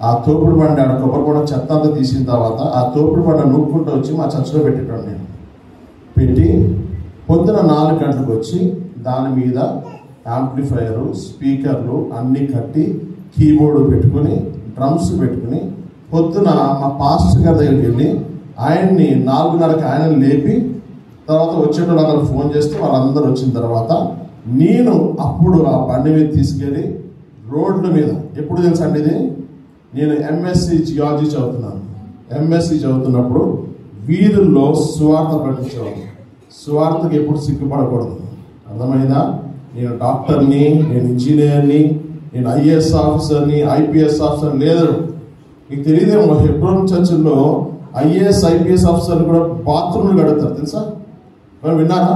ఆ తోపుడు బండి ఆడ కొబ్బరి బొండ చెత్త అంతా తీసిన తర్వాత ఆ తోపుడు బండి నూక్కుంటూ వచ్చి మా చర్చిలో పెట్టేటాడు. నేను పెట్టి పొద్దున 4 గంటలకు వచ్చి దాని మీద యాంప్లిఫైయరు, స్పీకర్లు అన్నీ కట్టి, కీబోర్డు పెట్టుకుని, డ్రమ్స్ పెట్టుకుని, పొద్దున మా పాస్టర్ గారి దగ్గరికి వెళ్ళి ఆయన్ని 4:30కి ఆయన లేపి, తర్వాత వచ్చేటోళ్ళందరూ ఫోన్ చేస్తే వాళ్ళందరూ వచ్చిన తర్వాత నేను అప్పుడు ఆ బండి మీద తీసుకెళ్ళి రోడ్ల మీద, ఎప్పుడు తెలుసా అండి ఇది, నేను ఎంఎస్సి జియాలజీ చదువుతున్నాను. ఎంఎస్సి చదువుతున్నప్పుడు వీధుల్లో సువార్త ప్రకటించేవాడు. సువార్తకు ఎప్పుడు సిగ్గుపడకూడదు, అర్థమైందా? నేను డాక్టర్ని, నేను ఇంజనీర్ని, నేను ఐఏఎస్ ఆఫీసర్ని, ఐపీఎస్ ఆఫీసర్ లేదు. మీకు తెలియదేమో, హెబ్రోన్ చర్చిల్లో ఐఏఎస్ ఐపీఎస్ ఆఫీసర్లు కూడా బాత్రూమ్లు కడుగుతారు తెలుసా? మనం విన్నారా?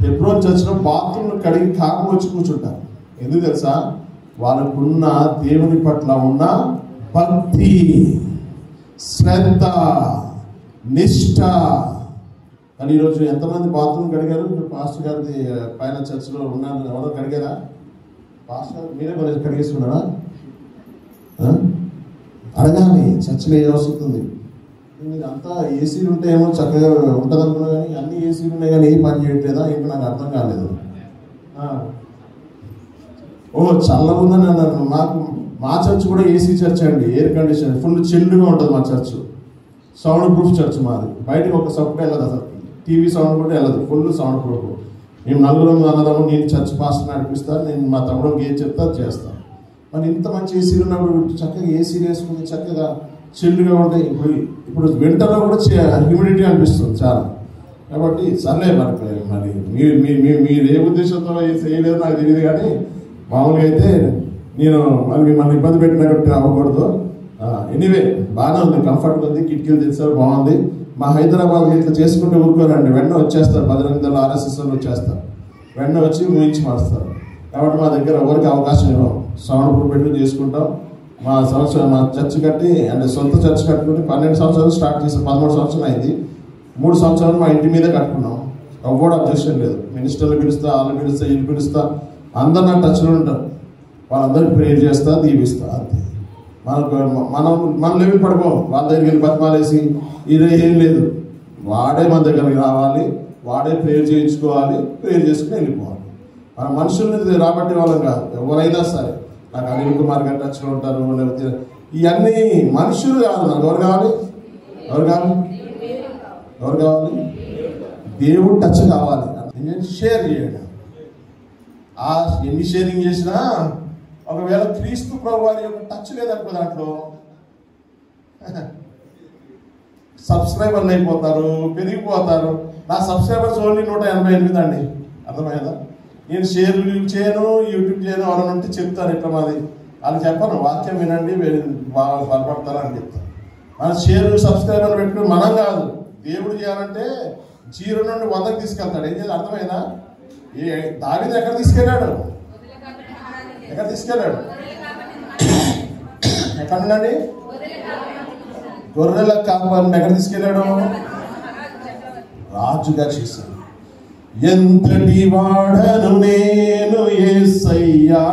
హెబ్రోన్ చర్చిలో బాత్రూమ్లు కడిగి కాకు వచ్చి కూర్చుంటారు. ఎందుకు తెలుసా? వాళ్ళకున్న దేవుని పట్ల ఉన్న భక్తి, శ్రద్ధ, నిష్ఠ. కానీ ఈరోజు ఎంతమంది బాత్రూమ్ కడిగారు? పాస్టర్ గారి పైన చర్చిలో ఉన్నారు, ఎవరో కడిగారా? పాస్టర్ గారు మీరే మరి కడిగేసుకున్నారా? అడగాలి, చర్చిలో ఏ వస్తుంది. మీరు అంతా ఏసీలు ఉంటేమో చక్కగా ఉంటుంది అనుకున్నా, కానీ అన్ని ఏసీలు ఉన్నాయి కానీ ఏ పని చేయట్లేదా ఏంటో నాకు అర్థం కాలేదు. చల్లగా ఉందని అన్నారు. మా చర్చ్ కూడా ఏసీ చర్చ్ అండి, ఎయిర్ కండిషన్, ఫుల్ చిల్డ్గా ఉంటుంది మా చర్చ్. సౌండ్ ప్రూఫ్ చర్చ్ మాది. బయటకు ఒక సౌండ్ వెళ్ళదు, అసలు టీవీ సౌండ్ కూడా వెళ్ళదు, ఫుల్ సౌండ్ ప్రూఫ్. మేము 4 అన్నదమ్ములు, నేను చర్చ్ పాస్టర్ నడిపిస్తాను, నేను మా తమ్ముడికి ఏం చెప్తా చేస్తాను. మరి ఇంత మంచి ఏసీలు ఉన్నప్పుడు చక్కగా ఏసీలు వేసుకుని చక్కగా చిల్డ్గా ఉంటాయి. ఇప్పుడు వింటర్లో కూడా హ్యూమిడిటీ అనిపిస్తుంది చాలా. కాబట్టి సర్లే, మరి మీరు ఏ ఉద్దేశంతో చేయలేదు నాకు తెలియదు, కానీ మామూలుగా అయితే నేను మిమ్మల్ని ఇబ్బంది పెట్టినట్టు అవ్వకూడదు. ఎనీవే బాగానే ఉంది, కంఫర్ట్గా ఉంది, కిటికీలు తెచ్చారు, బాగుంది. మా హైదరాబాద్ ఇట్లా చేసుకుంటే ఊరుకోరండి, వెంటనే వచ్చేస్తారు, 10 RSS వచ్చేస్తారు, వెంటనే వచ్చి ముగించి మారుస్తారు. కాబట్టి మా దగ్గర ఎవరికి అవకాశం ఇవ్వం, సౌండ్ ప్రూఫ్ పెట్టుకుని చేసుకుంటాం. మా చర్చ్ కట్టి, అంటే సొంత చర్చ్ కట్టుకుని 12 సంవత్సరాలు స్టార్ట్ చేసాం. 13 సంవత్సరాలు అయింది. 3 సంవత్సరాలు మా ఇంటి మీదే కట్టుకున్నాం. ఎవరు అబ్జెక్షన్ లేదు. మినిస్టర్లు పిలుస్తా, వాళ్ళు పిలుస్తా, వీళ్ళు పిలుస్తా, అందరు నా టచ్లో ఉంటారు. వాళ్ళందరికీ ప్రేయర్ చేస్తా, దీవిస్తా, అంతే. మనం లెవెల్ పడిపోం. వాళ్ళ దగ్గరికి వెళ్ళి బతిమాలేసి ఇదే ఏం లేదు. వాడే మన దగ్గరికి రావాలి, వాడే ప్రేయర్ చేయించుకోవాలి, ప్రేయర్ చేసుకుని వెళ్ళిపోవాలి. మన మనుషుల్ని రాబట్టే వాళ్ళం కాదు. ఎవరైనా సరే, నాకు అనిల్ కుమార్ గారు టచ్లో ఉంటారు, లేకపోతే ఇవన్నీ మనుషులు కాదు. నాకు ఎవరు కావాలి? దేవుడు టచ్ కావాలి. షేర్ చేయడం, ఎన్ని షేరింగ్ చేసినా ఒకవేళ క్రీస్తు ప్రభు వారి యొక్క టచ్ లేదనుకో, దాంట్లో సబ్స్క్రైబర్లు అయిపోతారు, పెరిగిపోతారు. నా సబ్స్క్రైబర్స్ ఓన్లీ 188 అండి, అర్థమైందా? నేను షేర్లు చేయను, యూట్యూబ్ చేయను. ఎవరైనా ఉంటే చెప్తాను ఇట్లా మాది, వాళ్ళు చెప్పను, వాక్యం వినండి, బలపడతారు అని చెప్తాను. మన షేర్లు సబ్స్క్రైబర్లు పెట్టుకుని మనం కాదు, దేవుడు చేయాలంటే 0 నుండి 100కి తీసుకెళ్తాడు. ఏం చేయాలి? అర్థమైందా? దావీదు ఎక్కడ తీసుకెళ్ళాడు? ఎక్కడుండండి? గొర్రెల కాపరిని ఎక్కడ తీసుకెళ్ళాడు? రాజుగా చేశాడు. ఎంతటి వాడను నేను యేసయ్యా,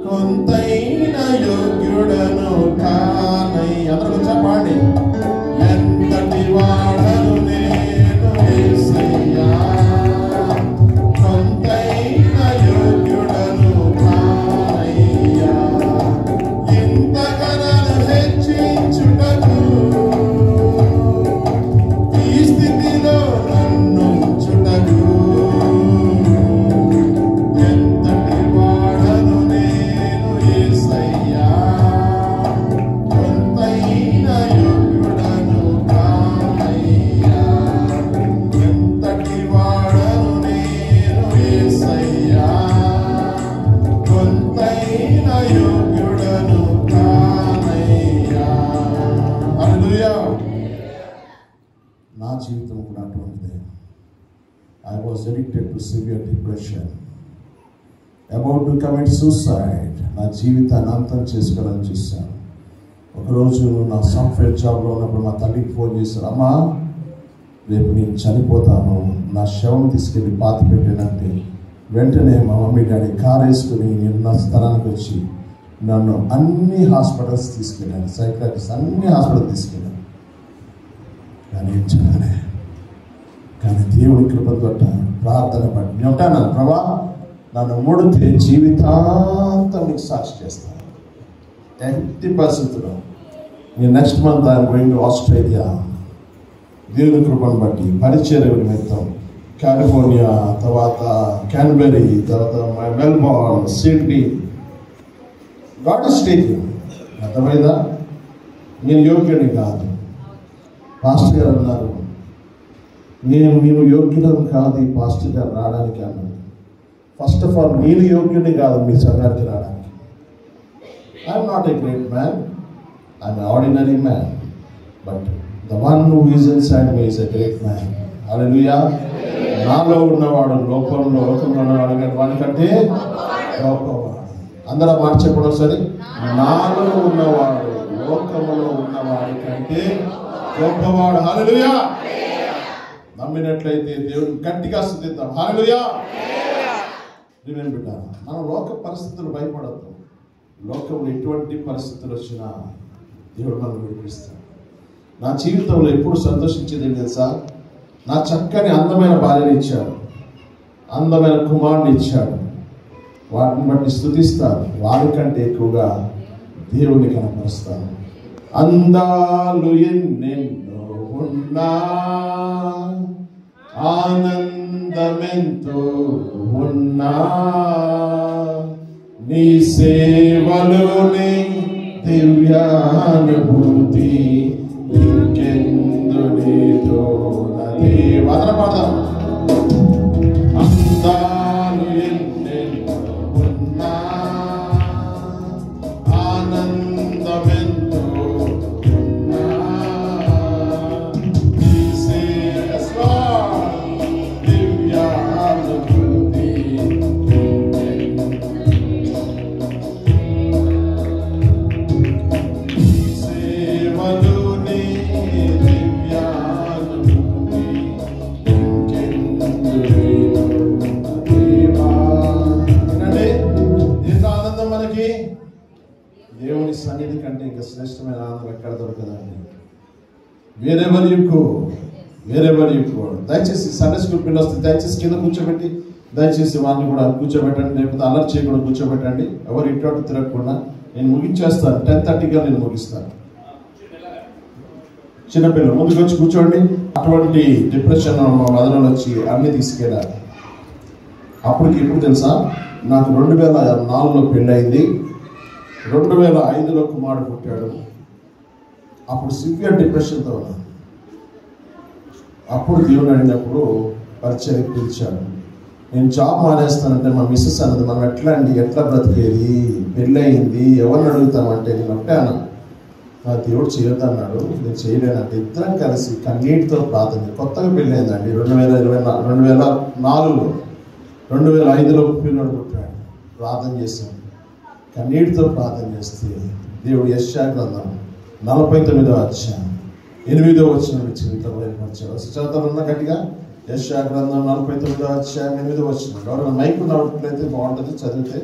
కొంతైన యోగ్యుడను కానయ్యా. అందరూ చెప్పండి. ఎంతటి వాడను నేను యేసయ్యా, కొంతైన యోగ్యుడను కానయ్యా, ఇంతగా నన్ను హెచ్చించుటకు, ఈ స్థితిలో నన్ను చుటకు. ఎంతటి వాడను నేను యేసయ్యా, కొంతైన యోగ్యుడను కానయ్యా, ఎంతటి వాడను నేను యేసయ్యా, కొంతైన యోగ్యుడను కానయ్యా. హల్లెలూయా. నా జీవితం కూడా అటువంటిదే. I was addicted to severe depression, about to commit suicide. నా జీవితాన్ని అంతం చేసుకోవాలని చూశాను. ఒకరోజు నా సాఫ్ట్వేర్ జాబ్లో ఉన్నప్పుడు మా తల్లికి ఫోన్ చేశాను, అమ్మా రేపు నేను చనిపోతాను, నా శవం తీసుకెళ్ళి పాతి పెట్టానంటే వెంటనే మా మమ్మీ డాడీ కార్ వేసుకుని నేను నా స్థలానికి వచ్చి నన్ను అన్ని హాస్పిటల్స్ తీసుకెళ్ళాను, సైకాట్రిస్ట్ అన్ని హాస్పిటల్ తీసుకెళ్ళాను. కానీ ఏం చేయలే. కానీ దేవుడి కృప తోట ప్రార్థన పడి నేను ఉంటాను, ప్రభా నన్ను ముడితే జీవితాంతం నీకు సాక్షి చేస్తాను. ఎట్టి పరిస్థితుల్లో నేను next month I'm going to Australia. దేవుని కృపను బట్టి పరిచర్య నిమిత్తం కాలిఫోర్నియా, తర్వాత క్యాన్బెరీ, తర్వాత Melbourne, Sydney. God is taking. అర్థమైందా? నేను యోగ్యుని కాదు. పాస్టర్ గారు అన్నారు, మేము యోగ్యులం కాదు ఈ పాస్టర్ గారు రావడానికి అన్నాడు. ఫస్ట్ ఆఫ్ ఆల్ నేను యోగ్యుని కాదు మీ సంఘానికి రావడానికి. I'm not a great man, I'm ordinary man, but the one who is inside me is a great man. Hallelujah. నాలో ఉన్నవాడు లోకంలో ఉన్నవాడు వానికంటే గొప్పవాడు. అందరూ మాట చెప్పడం సరే, నాలో ఉన్నవాడు లోకంలో ఉన్నవాడి కంటే గొప్పవాడు. హల్లెలూయా. నమ్మినట్లయితే దేవుని గట్టిగా స్తుతిద్దాం. హల్లెలూయా. బిడ్డ, మనం లోక పరిస్థితులు భయపడద్దు. లోకంలో ఎటువంటి పరిస్థితులు వచ్చినా దేవుడు మనం విడిపిస్తాడు. నా జీవితంలో ఎప్పుడు సంతోషించేది తెలుసా? నా చక్కని అందమైన భార్యని ఇచ్చాడు, అందమైన కుమారుని ఇచ్చాడు. వాటిని బట్టి స్తుతిస్తాను, వారికంటే ఎక్కువగా దేవుని కనపరుస్తాను. అందాలు ఎన్నెన్నో ఉన్నా, ఆనందమెంతో ఉన్నా, నీ సేవలోనే దివ్యానుభూతి ఇంకెందు నీతో నది. వదన పాడదాం. అందాలు ఎన్నెన్నో ఉన్నా, ఆనందమెంతో ఉన్నా, నీ సేవలో దివ్యానుభూతి సేవలోనే దివ్యానుభూతి ఇంకెందు దేవా. ఏంటంటే ఎంత ఆనందం మనకి! దేవుని సన్నిధి కంటే ఇంకా శ్రేష్టమైన ఆనందం ఎక్కడ దొరకదండి. వేరెవర్ యు గో, దయచేసి సండే స్కూల్ పిల్లలు వస్తే దయచేసి కింద కూర్చోబెట్టి, దయచేసి వాళ్ళని కూడా కూర్చోబెట్టండి. లేకపోతే అల్లరి చేయకుండా కూర్చోబెట్టండి. ఎవరు ఇటు తిరగకుండా. నేను ముగించేస్తాను, 10:30గా నేను ముగిస్తాను. చిన్నపిల్లలు ముందుకు వచ్చి కూర్చోండి. అటువంటి డిప్రెషన్ మా మదనలో వచ్చి అన్ని తీసుకెళ్ళాలి. అప్పటికి ఎప్పుడు తెలుసా, నాకు 2004లో పెళ్ళయింది, 2005లో కుమారుడు పుట్టాడు. అప్పుడు సివియర్ డిప్రెషన్తో ఉన్నాను. అప్పుడు దేవుడు అడిగినప్పుడు పరిచయకు పిలిచాడు. నేను జాబ్ మానేస్తానంటే మా మిస్సెస్ అన్నది, మనం ఎట్లా బ్రతికేది, పెళ్ళయింది, ఎవరిని అడుగుతామంటే నేను ఒకటే అన్నా, నా దేవుడు చేయొద్దన్నాడు, నేను చేయలేనంటే ఇద్దరం కలిసి కన్నీటితో ప్రార్థన. కొత్తగా పెళ్ళయిందండి 2004లో, 2005లో పిల్లడు పుట్టాడు. ప్రార్థన చేశాను, కన్నీటితో ప్రార్థన చేస్తే దేవుడు యెషయా గ్రంథం 49వ అధ్యాయం 8వ వచనం జీవితంలో ఏర్పరిచాడు. చదువుతాను ఉన్న గట్టిగా. యెషయా గ్రంథం 49వ అధ్యాయం 8వ వచనం. ఎవరైనా మైకు నవ్వుట్లయితే బాగుంటుంది చదివితే.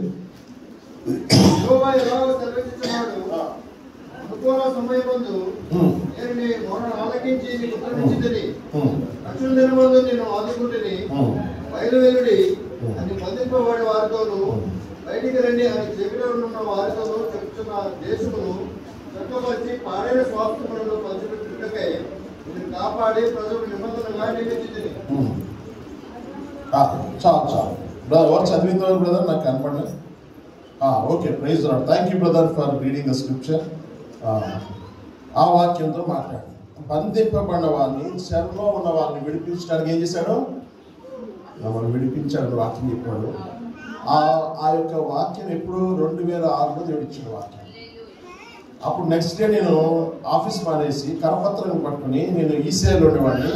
బయటికి రండి అని చెవిలో ఉన్న వారితోనూ చెప్తున్న దేశమును చక్కపరిచి పాడైన స్వాస్థ్యములను పంచిపెట్టుటకై మీరు కాపాడి ప్రజలు నిబంధనగా నియమించింది.
చాలు ఎవరు చదివిందో బ్రదర్ నాకు కనపడలేదు. Okay, praise lord. Thank you brother for reading the scripture. ఆ వాక్యంతో మాట్లాడు. బంధింపబడిన వారిని, శరణలో ఉన్న వారిని విడిపించడానికి ఏం చేశాడు? మనం విడిపించాడు వాక్యం చెప్పాడు. ఆ యొక్క వాక్యం ఎప్పుడు 2006లో దేవుడు ఇచ్చిన వాక్యం. అప్పుడు నెక్స్ట్ డే నేను ఆఫీస్ మానేసి కరపత్రం పట్టుకుని, నేను ఈసీఐలో ఉండేవాడిని.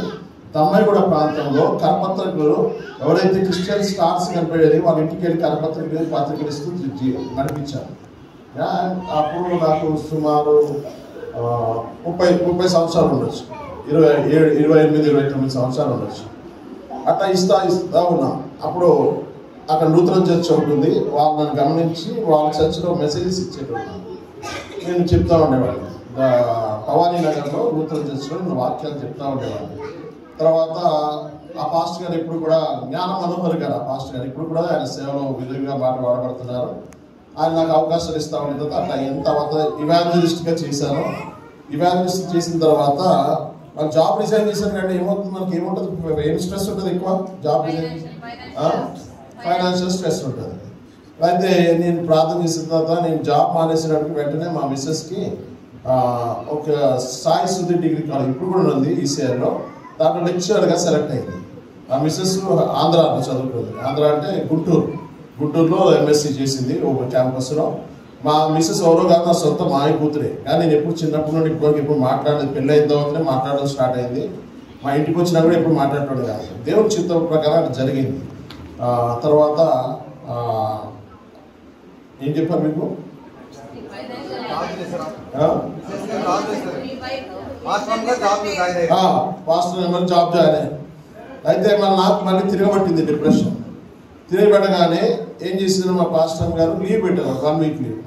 తమ్మాయిగూడ ప్రాంతంలో కరపత్రికలు ఎవరైతే క్రిస్టియన్ స్టార్స్ కనిపడేది వాళ్ళ ఇంటికి వెళ్ళి పత్రికలు ఇస్తూ నడిపించాను. అప్పుడు నాకు సుమారు 30 సంవత్సరాలు ఉండొచ్చు. 28 సంవత్సరాలు ఉండొచ్చు. అట్లా ఇస్తా ఉన్నా. అప్పుడు అక్కడ లూథరన్ చర్చ్ ఒకటి ఉంది. వాళ్ళు నన్ను గమనించి వాళ్ళ చర్చ్లో మెసేజెస్ ఇచ్చేటప్పుడు నేను చెప్తా ఉండేవాడిని. భవానీ నగర్లో లూథరన్ చర్చ్లో నేను వాక్యాలు చెప్తా ఉండేవాడిని. తర్వాత ఆ పాస్టర్ గారు ఇప్పుడు కూడా జ్ఞాన మనోహర్ గారు, ఆ పాస్టర్ గారు ఇప్పుడు కూడా ఆయన సేవలో విలువగా వాడబడుతున్నారు. ఆయన నాకు అవకాశాలు ఇస్తా ఉండేది. అట్లా ఎంత ఇవాంజలిస్ట్గా చేశాను. ఇవాంజలిస్ట్ చేసిన తర్వాత మనం జాబ్ రిజైన్ చేశాను. కానీ ఏమవుతుంది, మనకి ఏముంటుంది, ఏం స్ట్రెస్ ఉంటుంది ఎక్కువ జాబ్ రిజైన్, ఫైనాన్షియల్ స్ట్రెస్ ఉంటుంది. అయితే నేను ప్రార్థన చేసిన తర్వాత నేను జాబ్ మానేసినప్పుడు వెంటనే మా మిస్సెస్కి ఒక సాయి సుధి డిగ్రీ కాలేజ్ ఇప్పుడు కూడా ఉంది ఈసీఆర్లో, దాంట్లో లెక్చరర్గా సెలెక్ట్ అయింది. ఆ మిస్సెస్ ఆంధ్రాలో చదువుకుంది. ఆంధ్ర అంటే గుంటూరులో ఎంఎస్సీ చేసింది ఒక క్యాంపస్లో. మా మిస్సెస్ ఎవరో కాదు, నా సొంత మాయ కూతురే. కానీ నేను ఎప్పుడు చిన్నప్పటి నుండి ఇప్పటివరకు ఎప్పుడు మాట్లాడలేదు. పెళ్ళి అయిన తర్వాతనే మాట్లాడడం స్టార్ట్ అయింది. మా ఇంటికి వచ్చినా కూడా ఎప్పుడు మాట్లాడటం కాదు. దేవుని చిత్తం ప్రకారం అది జరిగింది. తర్వాత ఏం చెప్పారు మీకు, పాస్టర్ నెంబర్ జాబ్ జాయిన్ అయ్యాను. అయితే నాకు మళ్ళీ తిరగబట్టింది డిప్రెషన్. తిరగబెట్టగానే ఏం చేసింది, మా పాస్టర్ గారు లీవ్ పెట్టారు, 1 వీక్ లీవ్.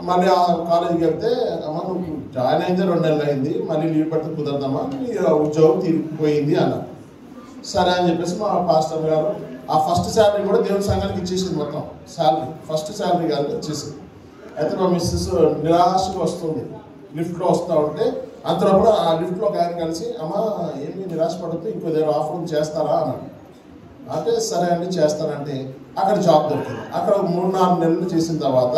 మళ్ళీ ఆ కాలేజీకి వెళ్తే అమ్మ నువ్వు జాయిన్ అయితే 2 నెలలు అయింది, మళ్ళీ లీవ్ పెడితే కుదరదమ్మా, ఉద్యోగం తిరిగిపోయింది అన్నారు. సరే అని చెప్పేసి మా పాస్టర్ గారు ఆ ఫస్ట్ శాలరీ కూడా దేవుని సంఘానికి ఇచ్చేసింది. మొత్తం శాలరీ, ఫస్ట్ శాలరీ కాదు ఇచ్చేసింది. అయితే మా మిస్సెస్ నిరాశగా వస్తుంది, లిఫ్ట్లో వస్తూ ఉంటే అంతలోప్పుడు ఆ లిఫ్ట్లో ఒక ఆయన కలిసి అమ్మ ఏమి నిరాశపడుతుంది, ఇంకో దగ్గర ఆఫర్ చేస్తారా అన్నాడు. అంటే సరే అండి చేస్తానంటే అక్కడ జాబ్ దొరికింది. అక్కడ 3-4 నెలలు చేసిన తర్వాత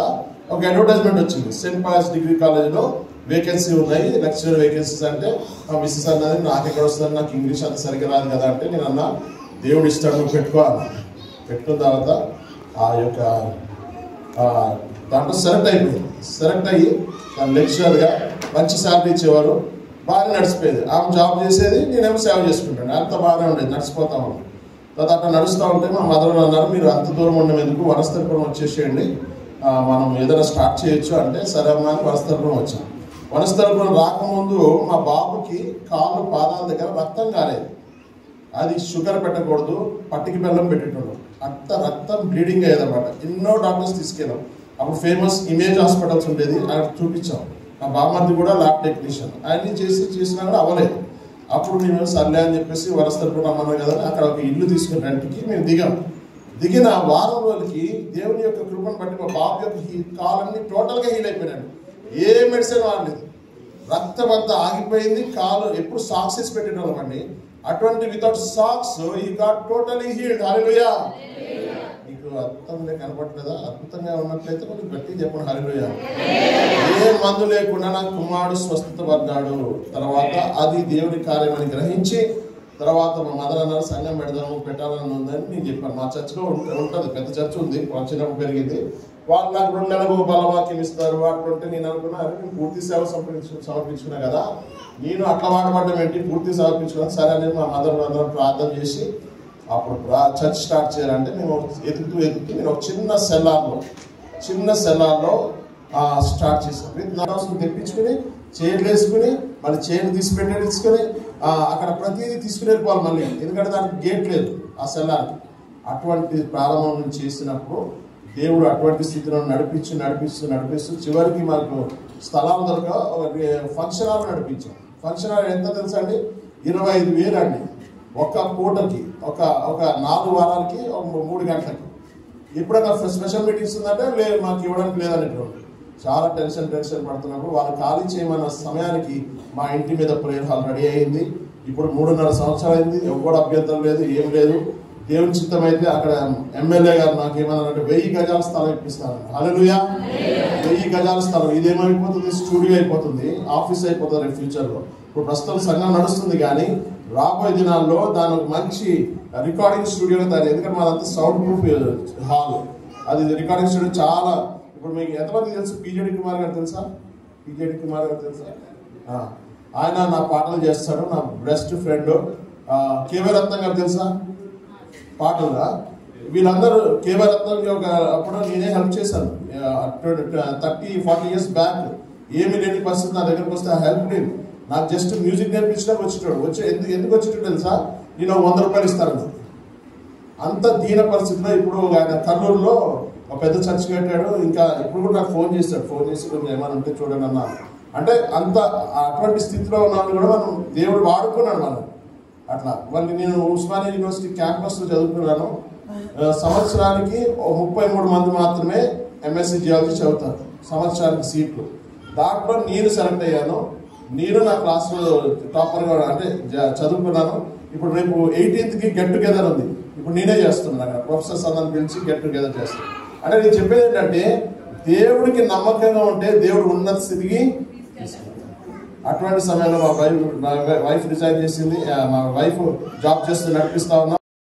ఒక అడ్వర్టైజ్మెంట్ వచ్చింది, సెయింట్ పాల్స్ డిగ్రీ కాలేజ్లో వేకెన్సీ ఉన్నాయి, లెక్చరర్ వేకెన్సీస్. అంటే మా మిస్సెస్ అన్నది నాకు ఎక్కడ వస్తుంది, నాకు ఇంగ్లీష్ అంత సరిగ్గా రాదు కదా అంటే నేను అన్నా దేవుడు ఇస్తాడు నువ్వు పెట్టుకో అన్నా. పెట్టుకున్న తర్వాత ఆ యొక్క దాంట్లో సెలెక్ట్ అయిపోయింది. సెలెక్ట్ అయ్యి తను లెక్చరర్గా మంచి శాలరీ ఇచ్చేవారు, బాగా నడిచిపోయేది. ఆమె జాబ్ చేసేది, నేనేమో సేవ చేసుకుంటాను. అంత బాగానే ఉండేది, నడిచిపోతా ఉన్నాను. తర్వాత అట్లా నడుస్తూ ఉంటే మా మదర్ అన్నారు మీరు అంత దూరం ఉండడం ఎందుకు, వనస్థలిపురం వచ్చేసేయండి, మనం ఏదైనా స్టార్ట్ చేయొచ్చు అంటే సరే అమ్మా అని వనస్థలిపురం వచ్చాం. వనస్థలిపురం రాకముందు మా బాబుకి కాళ్ళు పాదాల దగ్గర రక్తం కాలేదు. అది షుగర్ పెట్టకూడదు, పట్టికి బెల్లం పెట్టేటోడు. అంత రక్తం బ్లీడింగ్ అయ్యేదన్నమాట. ఎన్నో డాక్టర్స్ తీసుకెళ్ళాం. అప్పుడు ఫేమస్ ఇమేజ్ హాస్పిటల్స్ ఉండేది, అక్కడ చూపించాం. మా బామ్మది కూడా ల్యాబ్ టెక్నీషియన్, ఆయన్ని చేసినా కూడా అవ్వలేదు. అప్పుడు నేను సర్లే అని చెప్పేసి వనస్థలిపురం అన్నారు కదా, అక్కడ ఒక ఇల్లు తీసుకుని రెంట్కి మేము దిగిన వారం రోజులకి దేవుని యొక్క కృపను బట్టి మా బాబు యొక్క కాలన్నీ టోటల్గా హీల్ అయిపోయినాడు. ఏ మెడిసిన్ వాడలేదు, రక్తం అంతా ఆగిపోయింది. కాలు ఎప్పుడు సాక్స్ వేసి పెట్టేటోళ్ళం అండి, అటువంటి వితౌట్ సాక్స్ ఈ గాట్ టోటలీ హీల్డ్. హల్లెలూయా. మీకు అర్థంగా కనపడలేదా? అద్భుతంగా ఉన్నట్లయితే కొంచెం గట్టిగా చెప్పండి హల్లెలూయా. ఏ మందు లేకుండా నా కుమారుడు స్వస్థత పడ్డాడు. తర్వాత అది దేవుని కార్యమని గ్రహించి తర్వాత మా మదర్ అన్నారు సంఘం పెట్టాలని ఉందని నేను చెప్పాను. మా చర్చిలో ఉంటుంది, పెద్ద చర్చ్ ఉంది, చిన్నప్పుడు పెరిగింది. వాళ్ళు నాకు 2 నెలలకు బలవాక్యం ఇస్తారు. అట్లుంటే నేను అనుకున్నా నేను పూర్తి సేవ సమర్పించుకున్నా కదా, నేను అట్లా వాడబడ్డం ఏంటి, పూర్తి సమర్పించుకున్నాను. సరే అనేది మా మదర్ అందరం ప్రార్థన చేసి అప్పుడు చర్చ్ స్టార్ట్ చేయాలంటే మేము ఎదుగుతూ నేను ఒక చిన్న సెల్లార్లో స్టార్ట్ చేశాను. విత్ తెప్పించుకుని చైర్లు వేసుకుని మళ్ళీ చైర్లు తీసుకుని అక్కడ ప్రతిదీ తీసుకుని వెళ్ళిపోవాలి మళ్ళీ, ఎందుకంటే దానికి గేట్ లేదు ఆ సెల్లార్కి. అటువంటి ప్రారంభం చేసినప్పుడు దేవుడు అటువంటి స్థితిలో నడిపిస్తూ చివరికి మాకు స్థలాలు దొరక ఫంక్షన్ హాల్ నడిపించాం. ఫంక్షన్ హాల్ ఎంత తెలుసా అండి, 25,000 అండి ఒక్క పూటకి, ఒక 4 వారాలకి 3 గంటలకి. ఎప్పుడైనా స్పెషల్ మీటింగ్స్ ఉందంటే లేదు మాకు ఇవ్వడానికి లేదనేటువంటి చాలా టెన్షన్ పడుతున్నప్పుడు వాళ్ళు ఖాళీ చేయమన్న సమయానికి మా ఇంటి మీద ప్రేయర్ హాల్ రెడీ అయింది. ఇప్పుడు 3.5 సంవత్సరాలు అయింది, ఎవరు అభ్యంతరం లేదు, ఏం లేదు. దేవుని చిత్తం అయితే అక్కడ ఎమ్మెల్యే గారు నాకు ఏమన్నారంటే 1000 గజాల స్థలం ఇప్పిస్తాను. హల్లెలూయా. 1000 గజాల స్థలం, ఇదేమైపోతుంది, స్టూడియో అయిపోతుంది, ఆఫీస్ అయిపోతుంది ఫ్యూచర్లో. ఇప్పుడు ప్రస్తుతం సంఘం నడుస్తుంది కానీ రాబోయే దినాల్లో దాని మంచి రికార్డింగ్ స్టూడియోగా తయారు. ఎందుకంటే మాదంతా సౌండ్ ప్రూఫ్ హాల్, అది రికార్డింగ్ స్టూడియో చాలా. ఇప్పుడు మీకు ఎంతమంది తెలుసు పిజేడి కుమార్ గారు తెలుసా? ఆయన నా పాటలు చేస్తాడు, నా బెస్ట్ ఫ్రెండ్. కేవీ రత్నం గారు తెలుసా? పాటలుగా వీళ్ళందరూ కేవీ రత్నం అప్పుడు నేనే హెల్ప్ చేశాను. 30-40 years బ్యాక్ ఏమీ లేని పరిస్థితి నా దగ్గరకు వస్తే హెల్ప్ లేదు. నాకు జస్ట్ మ్యూజిక్ నేర్పించడానికి వచ్చేటోడు. ఎందుకు వచ్చేటోడు తెలుసా? నేను 100 రూపాయలు ఇస్తాను. అంత దీన పరిస్థితిలో ఇప్పుడు ఆయన కర్నూలులో ఒక పెద్ద చర్చ్ కట్టాడు. ఇంకా ఇప్పుడు కూడా నాకు ఫోన్ చేసి కొంచెం ఏమైనా ఉంటే చూడండి అన్న. అంటే అంత అటువంటి స్థితిలో ఉన్నాను కూడా మనం దేవుడు వాడుకున్నాడు మనం అట్లా. మళ్ళీ నేను ఉస్మానియా యూనివర్సిటీ క్యాంపస్లో చదువుకున్నాను. సంవత్సరానికి 33 మంది మాత్రమే ఎంఎస్సీ జియాలజీ చదువుతారు, సంవత్సరానికి సీట్లు. దాంట్లో నేను సెలెక్ట్ అయ్యాను. నేను నా క్లాస్లో టాపర్గా అంటే చదువుకున్నాను. ఇప్పుడు రేపు 18కి గెట్ టుగెదర్ ఉంది. ఇప్పుడు నేనే చేస్తున్నాను, అక్కడ ప్రొఫెసర్స్ అందరిని పిలిచి గెట్ టుగెదర్ చేస్తాను. అంటే నేను చెప్పేది ఏంటంటే దేవుడికి నమ్మకంగా ఉంటే దేవుడు ఉన్నత స్థితికి అటువంటి సమయంలో మా వైఫ్ రిజైన్ చేసింది. మా వైఫ్ జాబ్ చేస్తూ నడిపిస్తా ఉన్నా.